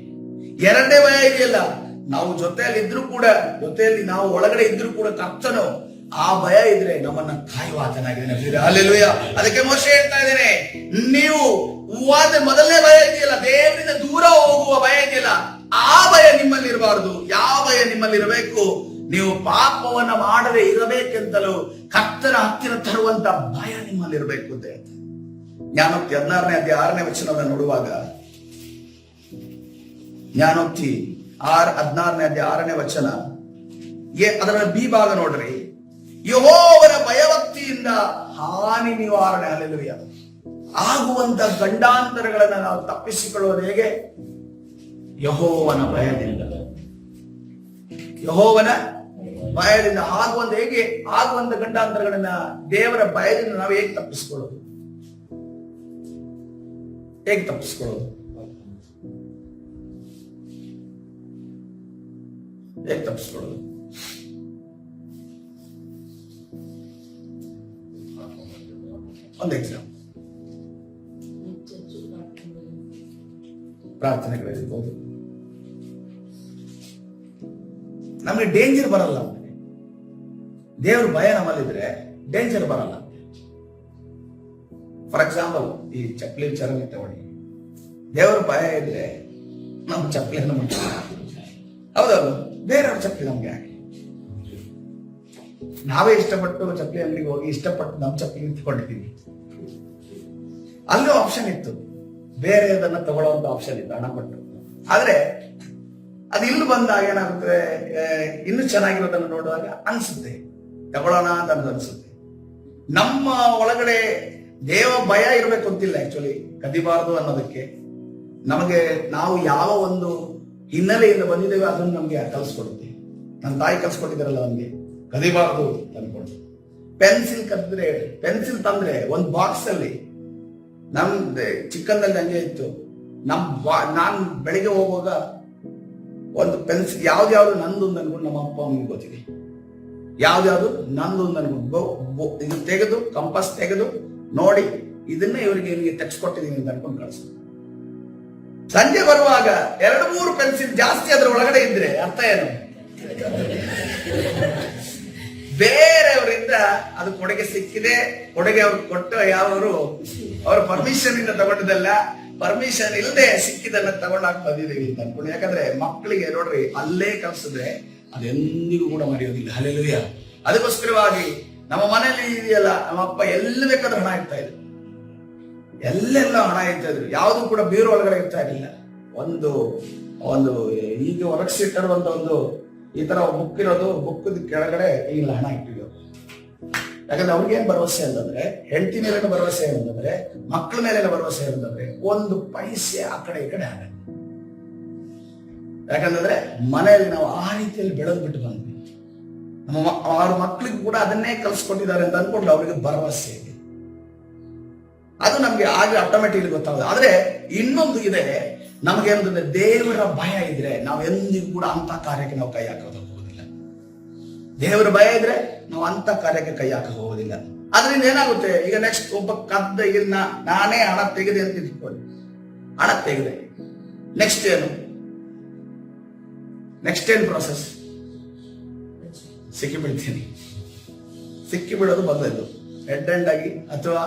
ಎರಡನೇ ಭಯ ಇದೆಯಲ್ಲ, ನಾವು ಜೊತೆಯಲ್ಲಿ ಇದ್ರು ಕೂಡ, ಜೊತೆಯಲ್ಲಿ ನಾವು ಒಳಗಡೆ ಇದ್ರು ಕೂಡ ಕರ್ತನು ಆ ಭಯ ಇದ್ರೆ ನಮ್ಮನ್ನ ಕಾಯುವ ಆತನಾಗಿದ್ದಾನೆ. ಹಲ್ಲೆಲೂಯಾ. ಅದಕ್ಕೆ ಮೋಶೆ ಹೇಳ್ತಾ ಇದ್ದೇನೆ, ನೀವು ಮೊದಲನೇ ಭಯ ಇದೆಯಲ್ಲ, ದೇವರಿಂದ ದೂರ ಹೋಗುವ ಭಯ ಇದೆಯಲ್ಲ, ಆ ಭಯ ನಿಮ್ಮಲ್ಲಿ ಇರಬಾರದು. ಯಾವ ಭಯ ನಿಮ್ಮಲ್ಲಿ ಇರಬೇಕು? ನೀವು ಪಾಪವನ್ನ ಮಾಡದೆ ಇರಬೇಕೆಂತಲೂ ಕರ್ತನ ಹತ್ತಿರ ತರುವಂತ ಭಯ ನಿಮ್ಮಲ್ಲಿ ಇರಬೇಕು ಅಂತ ಹೇಳ್ತಾರೆ. ಜ್ಞಾನೋಕ್ತಿ 16ನೇ ಅಧ್ಯಾಯ 6ನೇ ವಚನವನ್ನು ನೋಡುವಾಗ, ಜ್ಞಾನೋಕ್ತಿ 16ನೇ ಅಧ್ಯಾಯ 6ನೇ ವಚನ, ಅದರ ಬಿ ಭಾಗ ನೋಡ್ರಿ. ಯೆಹೋವನ ಭಯಭಕ್ತಿಯಿಂದ ಹಾನಿ ನಿವಾರಣೆ. ಹಲ್ಲೆಲೂಯಾ. ಆಗುವಂತ ಗಂಡಾಂತರಗಳನ್ನ ನಾವು ತಪ್ಪಿಸಿಕೊಳ್ಳುವುದು ಹೇಗೆ? ಯೆಹೋವನ ಭಯದಿಂದ. ಯೆಹೋವನ ಭಯದಿಂದ ಆಗುವಂತ ಹೇಗೆ? ಆಗುವಂತ ಗಂಡಾಂತರಗಳನ್ನ ದೇವರ ಭಯದಿಂದ ನಾವು ಹೇಗೆ ತಪ್ಪಿಸಿಕೊಳ್ಳೋದು? ಹೇಗೆ ತಪ್ಪಿಸಿಕೊಳ್ಳೋದು? ಹೇಗೆ ತಪ್ಪಿಸಿಕೊಳ್ಳೋದು? ಒಂದು ಎಕ್ಸಾಮ್, ಪ್ರಾರ್ಥನೆಗಳಿರ್ಬೋದು. ನಮಗೆ ಡೇಂಜರ್ ಬರಲ್ಲ. ದೇವ್ರ ಭಯ ನಮ್ಮಲ್ಲಿದ್ರೆ ಡೇಂಜರ್ ಬರಲ್ಲ. ಫಾರ್ ಎಕ್ಸಾಂಪಲ್, ಈ ಚಪ್ಪಲಿ ಚರಂಗಿ ತಗೊಳ್ಳಿ. ದೇವ್ರ ಭಯ ಇದ್ರೆ ನಮ್ಮ ಚಪ್ಪಲಿಯನ್ನು ಮಾಡ್ತೀವಿ, ಹೌದೌದು. ಬೇರೆಯವ್ರ ಚಪ್ಪಲಿ ನಮ್ಗೆ ಯಾಕೆ? ನಾವೇ ಇಷ್ಟಪಟ್ಟು ಚಪ್ಪಲಿ ಅಂಗಡಿಗೆ ಹೋಗಿ ಇಷ್ಟಪಟ್ಟು ನಮ್ಮ ಚಪ್ಪಲಿ ತಗೊಂಡಿದ್ದೀವಿ. ಅಲ್ಲೂ ಆಪ್ಷನ್ ಇತ್ತು, ಬೇರೆದನ್ನ ತಗೊಳ್ಳೋಂತ ಆಪ್ಷನ್ ಇತ್ತು, ಹಣ ಕೊಟ್ಟು. ಆದ್ರೆ ಅದು ಇಲ್ಲಿ ಬಂದಾಗ ಏನಾಗುತ್ತೆ, ಇನ್ನು ಚೆನ್ನಾಗಿರೋದನ್ನು ನೋಡುವಾಗ ಅನ್ಸುತ್ತೆ ತಗೊಳ್ಳೋಣ ಅಂತ ಅನ್ಸುತ್ತೆ. ನಮ್ಮ ಒಳಗಡೆ ದೇವ ಭಯ ಇರ್ಬೇಕು ಅಂತಿಲ್ಲ. ಆಕ್ಚುಲಿ ಕದಿಬಾರದು ಅನ್ನೋದಕ್ಕೆ ನಮಗೆ ನಾವು ಯಾವ ಒಂದು ಹಿನ್ನೆಲೆಯಿಂದ ಬಂದಿದ್ದೇವೆ ಅದನ್ನು ನಮ್ಗೆ ಕಲಿಸ್ಕೊಡುತ್ತೆ. ನನ್ನ ತಾಯಿ ಕಲಿಸ್ಕೊಟ್ಟಿದ್ದಾರಲ್ಲ, ನಮ್ಗೆ ಕದಿಬಾರದು ಅನ್ಕೊಂಡು. ಪೆನ್ಸಿಲ್ ಕದ್ರೆ, ಪೆನ್ಸಿಲ್ ತಂದ್ರೆ ಒಂದು ಬಾಕ್ಸ್ ಅಲ್ಲಿ, ನಮ್ದು ಚಿಕ್ಕಂದಲ್ಲಿ ಹಂಗೆ ಇತ್ತು. ನಾನ್ ಬೆಳಿಗ್ಗೆ ಹೋಗುವಾಗ ಒಂದು ಪೆನ್ಸಿಲ್ ಯಾವ್ದು ನಂದು ಅನ್ಕೊಂಡು ನಮ್ಮ ಅಪ್ಪ ಅಮ್ಮಗೆ ಗೊತ್ತಿದೆ, ಯಾವ್ದು ನಂದು ಅನ್ಕೊಂಡು ಇದು ತೆಗೆದು ಕಂಪಾಸ್ ತೆಗೆದು ನೋಡಿ ಇದನ್ನ ಇವರಿಗೆ ತೆಗೆಸ್ಕೊಟ್ಟಿದ್ದೀನಿ ಅಂತ ಅನ್ಕೊಂಡು ಕಳಿಸೋದು. ಸಂಜೆ ಬರುವಾಗ 2-3 ಪೆನ್ಸಿಲ್ ಜಾಸ್ತಿ ಅದ್ರ ಒಳಗಡೆ ಇದ್ರೆ ಅರ್ಥ ಏನು? ಬೇರೆಯವರಿಂದ ಅದು ಕೊಡುಗೆ ಸಿಕ್ಕಿದೆ, ಕೊಡುಗೆ ಅವ್ರು ಕೊಟ್ಟ ಯಾವರು ಅವ್ರ ಪರ್ಮಿಷನ್ ಇಂದ ತಗೊಂಡಿದ್ದಲ್ಲ, ಪರ್ಮಿಷನ್ ಇಲ್ಲದೆ ಸಿಕ್ಕಿದನ್ನ ತಗೊಂಡಾಕ್ ಬಂದಿದ್ದೀವಿ ಅಂತ ಅನ್ಕೊಂಡು. ಯಾಕಂದ್ರೆ ಮಕ್ಕಳಿಗೆ ನೋಡ್ರಿ, ಅಲ್ಲೇ ಕಲಿಸಿದ್ರೆ ಅದೆಂದಿಗೂ ಕೂಡ ಮರೆಯೋದಿಲ್ಲ. ಹಲ್ಲೆಲೂಯಾ. ಅದಕ್ಕೋಸ್ಕರವಾಗಿ ನಮ್ಮ ಮನೆಯಲ್ಲಿ ಇದೆಯಲ್ಲ, ನಮ್ಮ ಅಪ್ಪ ಎಲ್ಲಿ ಬೇಕಾದ್ರೂ ಹಣ ಇರ್ತಾ ಇದ್ರು, ಎಲ್ಲೆಲ್ಲ ಹಣ ಇರ್ತಾ ಇದ್ರು, ಯಾವುದು ಕೂಡ ಬೀರು ಒಳಗಡೆ ಇರ್ತಾ ಇರಲಿಲ್ಲ. ಒಂದು ಒಂದು ಈಗ ಹೊರಗಿಸಿಟ್ಟಿರುವಂತ ಒಂದು ಈ ತರ ಬುಕ್ ಇರೋದು, ಬುಕ್ಕದ ಕೆಳಗಡೆ ಇಲ್ಲ ಹಣ ಇಟ್ಟಿದ್ರು. ಯಾಕಂದ್ರೆ ಅವ್ರಿಗೇನ್ ಭರವಸೆ ಅಂತಂದ್ರೆ, ಹೆಂಡತಿ ಮೇಲೇನು ಭರವಸೆ ಏನಂತಂದ್ರೆ, ಮಕ್ಕಳ ಮೇಲೆಲ್ಲ ಭರವಸೆ ಏನಂತಂದ್ರೆ, ಒಂದು ಪೈಸೆ ಆ ಕಡೆ ಈ ಕಡೆ ಆಗಲ್ಲ. ಯಾಕಂತಂದ್ರೆ ಮನೆಯಲ್ಲಿ ನಾವು ಆ ರೀತಿಯಲ್ಲಿ ಬೆಳೆದು ಬಿಟ್ಟು ಬಂದ್ವಿ. ಅವ್ರ ಮಕ್ಳಿಗೆ ಕೂಡ ಅದನ್ನೇ ಕಲ್ಸ್ಕೊಟ್ಟಿದ್ದಾರೆ ಅಂತ ಅನ್ಕೊಂಡು ಅವ್ರಿಗೆ ಭರವಸೆ ಇದೆ. ಅದು ನಮ್ಗೆ ಆಗ ಆಟೋಮೆಟಿಕ್ ಗೊತ್ತಾಗುತ್ತೆ. ಆದ್ರೆ ಇನ್ನೊಂದು ಇದೆ, ನಮ್ಗೆ ಏನಂತಂದ್ರೆ ದೇವರ ಭಯ ಇದ್ರೆ ನಾವು ಎಂದಿಗೂ ಕೂಡ ಅಂತ ಕಾರ್ಯಕ್ಕೆ ನಾವು ಕೈ ಹಾಕೋದು ಹೋಗೋದಿಲ್ಲ. ದೇವರ ಭಯ ಇದ್ರೆ ನಾವು ಅಂತ ಕಾರ್ಯಕ್ಕೆ ಕೈ ಹಾಕ ಹೋಗೋದಿಲ್ಲ. ಅದರಿಂದ ಏನಾಗುತ್ತೆ, ಈಗ ನೆಕ್ಸ್ಟ್ ಒಬ್ಬ ಕದ್ದ, ಈಗ ನಾನೇ ಹಣ ತೆಗೆದೆ ಅಂತ ಇಟ್ಕೊಳ್ಳಿ, ಹಣ ತೆಗೆದೆ, ನೆಕ್ಸ್ಟ್ ಏನು ಪ್ರೋಸೆಸ್? ಸಿಕ್ಕಿ ಬಿಡ್ತೀನಿ. ಸಿಕ್ಕಿ ಬಿಡೋದು ಮೊದಲು ಹೆಡ್ ಅಂಡ್ ಆಗಿ ಅಥವಾ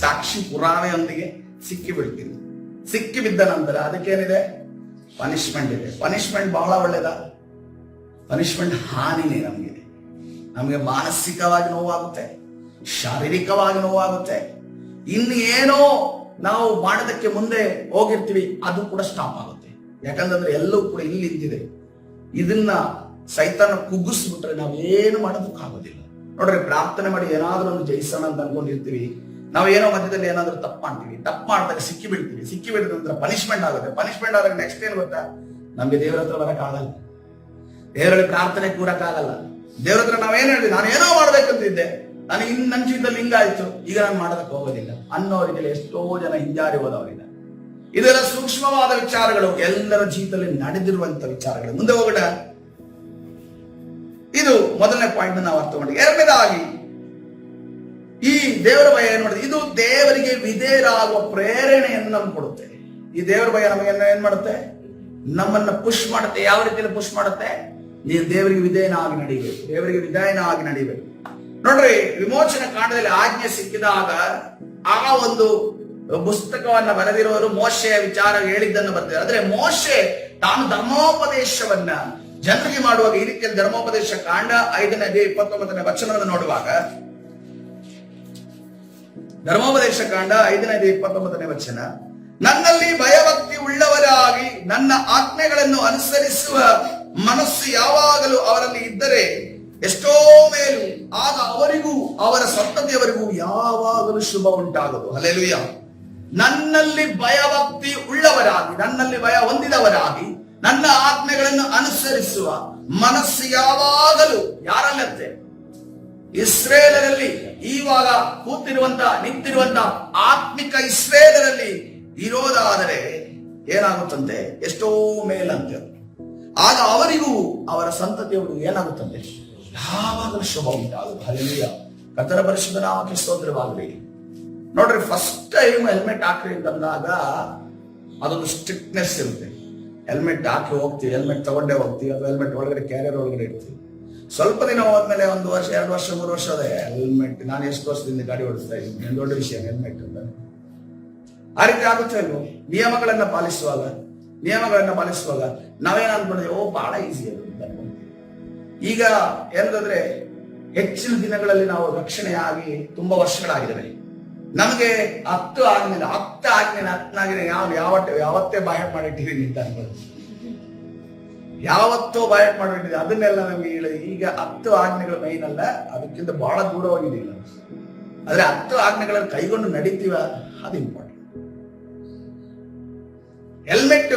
ಸಾಕ್ಷಿ ಪುರಾವೆಯೊಂದಿಗೆ ಸಿಕ್ಕಿ ಬಿಡ್ತೀನಿ. ಸಿಕ್ಕಿ ಬಿದ್ದ ನಂತರ ಅದಕ್ಕೇನಿದೆ? ಪನಿಷ್ಮೆಂಟ್ ಇದೆ. ಪನಿಷ್ಮೆಂಟ್ ಬಹಳ ಒಳ್ಳೇದ? ಪನಿಷ್ಮೆಂಟ್ ಹಾನಿನೇ. ನಮಗೆ ಮಾನಸಿಕವಾಗಿ ನೋವಾಗುತ್ತೆ, ಶಾರೀರಿಕವಾಗಿ ನೋವಾಗುತ್ತೆ. ಇನ್ನು ಏನೋ ನಾವು ಮಾಡೋದಕ್ಕೆ ಮುಂದೆ ಹೋಗಿರ್ತೀವಿ, ಅದು ಕೂಡ ಸ್ಟಾಪ್ ಆಗುತ್ತೆ. ಯಾಕಂತಂದ್ರೆ ಎಲ್ಲವೂ ಕೂಡ ಇಲ್ಲಿ ನಿಂತಿದೆ. ಇದನ್ನ ಸೈತಾನ ಕುಗ್ಗಿಸ್ಬಿಟ್ರೆ ನಾವು ಏನು ಮಾಡೋದಕ್ಕಾಗೋದಿಲ್ಲ. ನೋಡ್ರಿ, ಪ್ರಾರ್ಥನೆ ಮಾಡಿ ಏನಾದ್ರೂ ಒಂದು ಜಯಿಸೋಣ ಅಂತ ಅನ್ಕೊಂಡಿರ್ತೀವಿ, ನಾವು ಏನೋ ಮಧ್ಯದಲ್ಲಿ ಏನಾದ್ರೂ ತಪ್ಪು ಮಾಡ್ತೀವಿ, ತಪ್ಪು ಮಾಡಿದಾಗ ಸಿಕ್ಕಿ ಬಿಡಿದ ನಂತರ ಪನಿಷ್ಮೆಂಟ್ ಆಗುತ್ತೆ. ಪನಿಷ್ಮೆಂಟ್ ಆದಾಗ ನೆಕ್ಸ್ಟ್ ಏನ್ ಗೊತ್ತಾ? ನಮ್ಗೆ ದೇವರ ಹತ್ರ ಬರಕ್ಕಾಗಲ್ಲ, ದೇವರಲ್ಲಿ ಪ್ರಾರ್ಥನೆ ಕೂರಕ್ಕಾಗಲ್ಲ. ದೇವ್ರ ಹತ್ರ ನಾವೇನ್ ಹೇಳಿದ್ವಿ, ನಾನು ಏನೋ ಮಾಡ್ಬೇಕಂತಿದ್ದೆ, ನಾನು ನನ್ನ ಜೀವಿತದಲ್ಲಿ ಹಿಂಗಾಯ್ತು, ಈಗ ನಾನು ಮಾಡೋದಕ್ಕೆ ಹೋಗೋದಿಲ್ಲ ಅನ್ನೋರಿಗೆ ಎಷ್ಟೋ ಜನ ಹಿಂಜಾರಿ ಹೋದವರಿಲ್ಲ. ಇದೆಲ್ಲ ಸೂಕ್ಷ್ಮವಾದ ವಿಚಾರಗಳು, ಎಲ್ಲರ ಜೀವಿತದಲ್ಲಿ ನಡೆದಿರುವಂತ ವಿಚಾರಗಳು. ಮುಂದೆ ಹೋಗೋಣ. ಇದು ಮೊದಲನೇ ಪಾಯಿಂಟ್ ನಾವು ಅರ್ಥ ಮಾಡಿ. ಎರಡನೇದಾಗಿ, ಈ ದೇವರ ಭಯ ಏನ್ ಮಾಡುತ್ತೆ? ಇದು ದೇವರಿಗೆ ವಿಧೇಯರಾಗುವ ಪ್ರೇರಣೆಯನ್ನು ನಮ್ಗೆ ಕೊಡುತ್ತೆ. ಈ ದೇವರ ಭಯ ನಮಗೆ ಏನ್ ಮಾಡುತ್ತೆ? ನಮ್ಮನ್ನ ಪುಷ್ ಮಾಡುತ್ತೆ. ಯಾವ ರೀತಿಯಲ್ಲಿ ಪುಷ್ ಮಾಡುತ್ತೆ? ನೀನು ದೇವರಿಗೆ ವಿಧೇಯನಾಗಿ ನಡಿಬೇಕು, ದೇವರಿಗೆ ವಿಧೇಯನಾಗಿ ನಡಿಬೇಕು. ನೋಡ್ರಿ, ವಿಮೋಚನಾ ಕಾಂಡದಲ್ಲಿ ಆಜ್ಞೆ ಸಿಕ್ಕಿದಾಗ ಆ ಒಂದು ಪುಸ್ತಕವನ್ನ ಬರೆದಿರೋರು ಮೋಶೆಯ ವಿಚಾರ ಹೇಳಿದ್ದನ್ನು ಬರ್ತಾರೆ. ಆದ್ರೆ ಮೋಶೆ ತಾನು ಧರ್ಮೋಪದೇಶವನ್ನ ಜನರಿಗೆ ಮಾಡುವಾಗ ಈ ರೀತಿಯಲ್ಲಿ ಧರ್ಮೋಪದೇಶ ಕಾಂಡ 5ನೇ ಅಧ್ಯಾಯ 29ನೇ ವಚನವನ್ನು ನೋಡುವಾಗ, ಧರ್ಮೋಪದೇಶ ಕಾಂಡ 5ನೇ ಅಧ್ಯಾಯ 29ನೇ ವಚನ, ನನ್ನಲ್ಲಿ ಭಯಭಕ್ತಿ ಉಳ್ಳವರಾಗಿ ನನ್ನ ಆಜ್ಞೆಗಳನ್ನು ಅನುಸರಿಸುವ ಮನಸ್ಸು ಯಾವಾಗಲೂ ಅವರಲ್ಲಿ ಇದ್ದರೆ ಎಷ್ಟೋ ಮೇಲು, ಆಗ ಅವರಿಗೂ ಅವರ ಸಂತತಿಯವರಿಗೂ ಯಾವಾಗಲೂ ಶುಭ ಉಂಟಾಗದು. ಹಲ್ಲೆಲೂಯಾ. ನನ್ನಲ್ಲಿ ಭಯಭಕ್ತಿ ಉಳ್ಳವರಾಗಿ, ನನ್ನಲ್ಲಿ ಭಯ ಹೊಂದಿದವರಾಗಿ, ನನ್ನ ಆಜ್ಞೆಗಳನ್ನು ಅನುಸರಿಸುವ ಮನಸ್ಸು ಯಾವಾಗಲೂ ಯಾರಲ್ಲಂತೆ? ಇಸ್ರೇಲರಲ್ಲಿ ಇವಾಗ ನಿಂತಿರುವಂತ ಆತ್ಮಿಕ ಇಸ್ರೇಲರಲ್ಲಿ ಇರೋದಾದರೆ ಏನಾಗುತ್ತಂತೆ? ಎಷ್ಟೋ ಮೇಲಂತೆ. ಆಗ ಅವರಿಗೂ ಅವರ ಸಂತತಿಯವರಿಗೂ ಏನಾಗುತ್ತಂತೆ? ಯಾವಾಗಲೂ ಶುಭ ಉಂಟಾಗುದು. ಹಲ್ಲೆಲೂಯಾ. ಕರ್ತನ ಪರಿಶುದ್ಧ ನಾಮಕ್ಕೆ ಸ್ತೋತ್ರವಾಗಲಿ. ನೋಡ್ರಿ, ಫಸ್ಟ್ ಟೈಮ್ ಹೆಲ್ಮೆಟ್ ಹಾಕ್ರಿ ಅಂತಂದಾಗ ಅದೊಂದು ಸ್ಟ್ರಿಕ್ಟ್ನೆಸ್ ಇರುತ್ತೆ. ಹೆಲ್ಮೆಟ್ ಹಾಕಿ ಹೋಗ್ತೀವಿ, ಹೆಲ್ಮೆಟ್ ತಗೊಂಡೇ ಹೋಗ್ತೀವಿ, ಅದು ಹೆಲ್ಮೆಟ್ ಒಳಗಡೆ ಕ್ಯಾರಿಯರ್ ಒಳಗಡೆ ಇರ್ತೀವಿ. ಸ್ವಲ್ಪ ದಿನ ಹೋದ್ಮೇಲೆ 1 ವರ್ಷ 2 ವರ್ಷ 3 ವರ್ಷ ಅದೇ ಹೆಲ್ಮೆಟ್. ನಾನು ಎಷ್ಟು ವರ್ಷದಿಂದ ಗಾಡಿ ಓಡಿಸ್ತಾ ಇದ್ದೀನಿ, ದೊಡ್ಡ ವಿಷಯ ಹೆಲ್ಮೆಟ್ ಅಂತ. ಆ ರೀತಿ ಆಗುತ್ತೆ ಅಲ್ವ? ನಿಯಮಗಳನ್ನ ಪಾಲಿಸುವಾಗ ನಾವೇನ್ ಅನ್ಕೊಂಡಿದ್ವಿ, ಓ ಬಹಳ ಈಸಿ ಅದು ಅಂತ. ಈಗ ಏನಂತಂದ್ರೆ, ಹೆಚ್ಚಿನ ದಿನಗಳಲ್ಲಿ ನಾವು ರಕ್ಷಣೆಯಾಗಿ ತುಂಬಾ ವರ್ಷಗಳಾಗಿದ್ದಾವೆ. ನಮಗೆ 10 ಆಜ್ಞೆ ಯಾವತ್ತೇ ಬಾಯಟ್ ಮಾಡಿಟ್ಟಿದ್ದೀನಿ ಅಂತ ಅನ್ಬೋದು. ಯಾವತ್ತೋ ಬಾಯಟ್ ಮಾಡಿಟ್ಟಿದ್ದೀವಿ, ಅದನ್ನೆಲ್ಲ ನಮಗೆ ಈಗ 10 ಆಜ್ಞೆಗಳು ಮೈನ್ ಅಲ್ಲ, ಅದಕ್ಕಿಂತ ಬಹಳ ದೂರ ಹೋಗಿದ್ದೀವಿ ನಾವು. ಆದ್ರೆ 10 ಆಜ್ಞೆಗಳನ್ನು ಕೈಗೊಂಡು ನಡೀತೀವ, ಅದು ಇಂಪಾರ್ಟೆಂಟ್. ಹೆಲ್ಮೆಟ್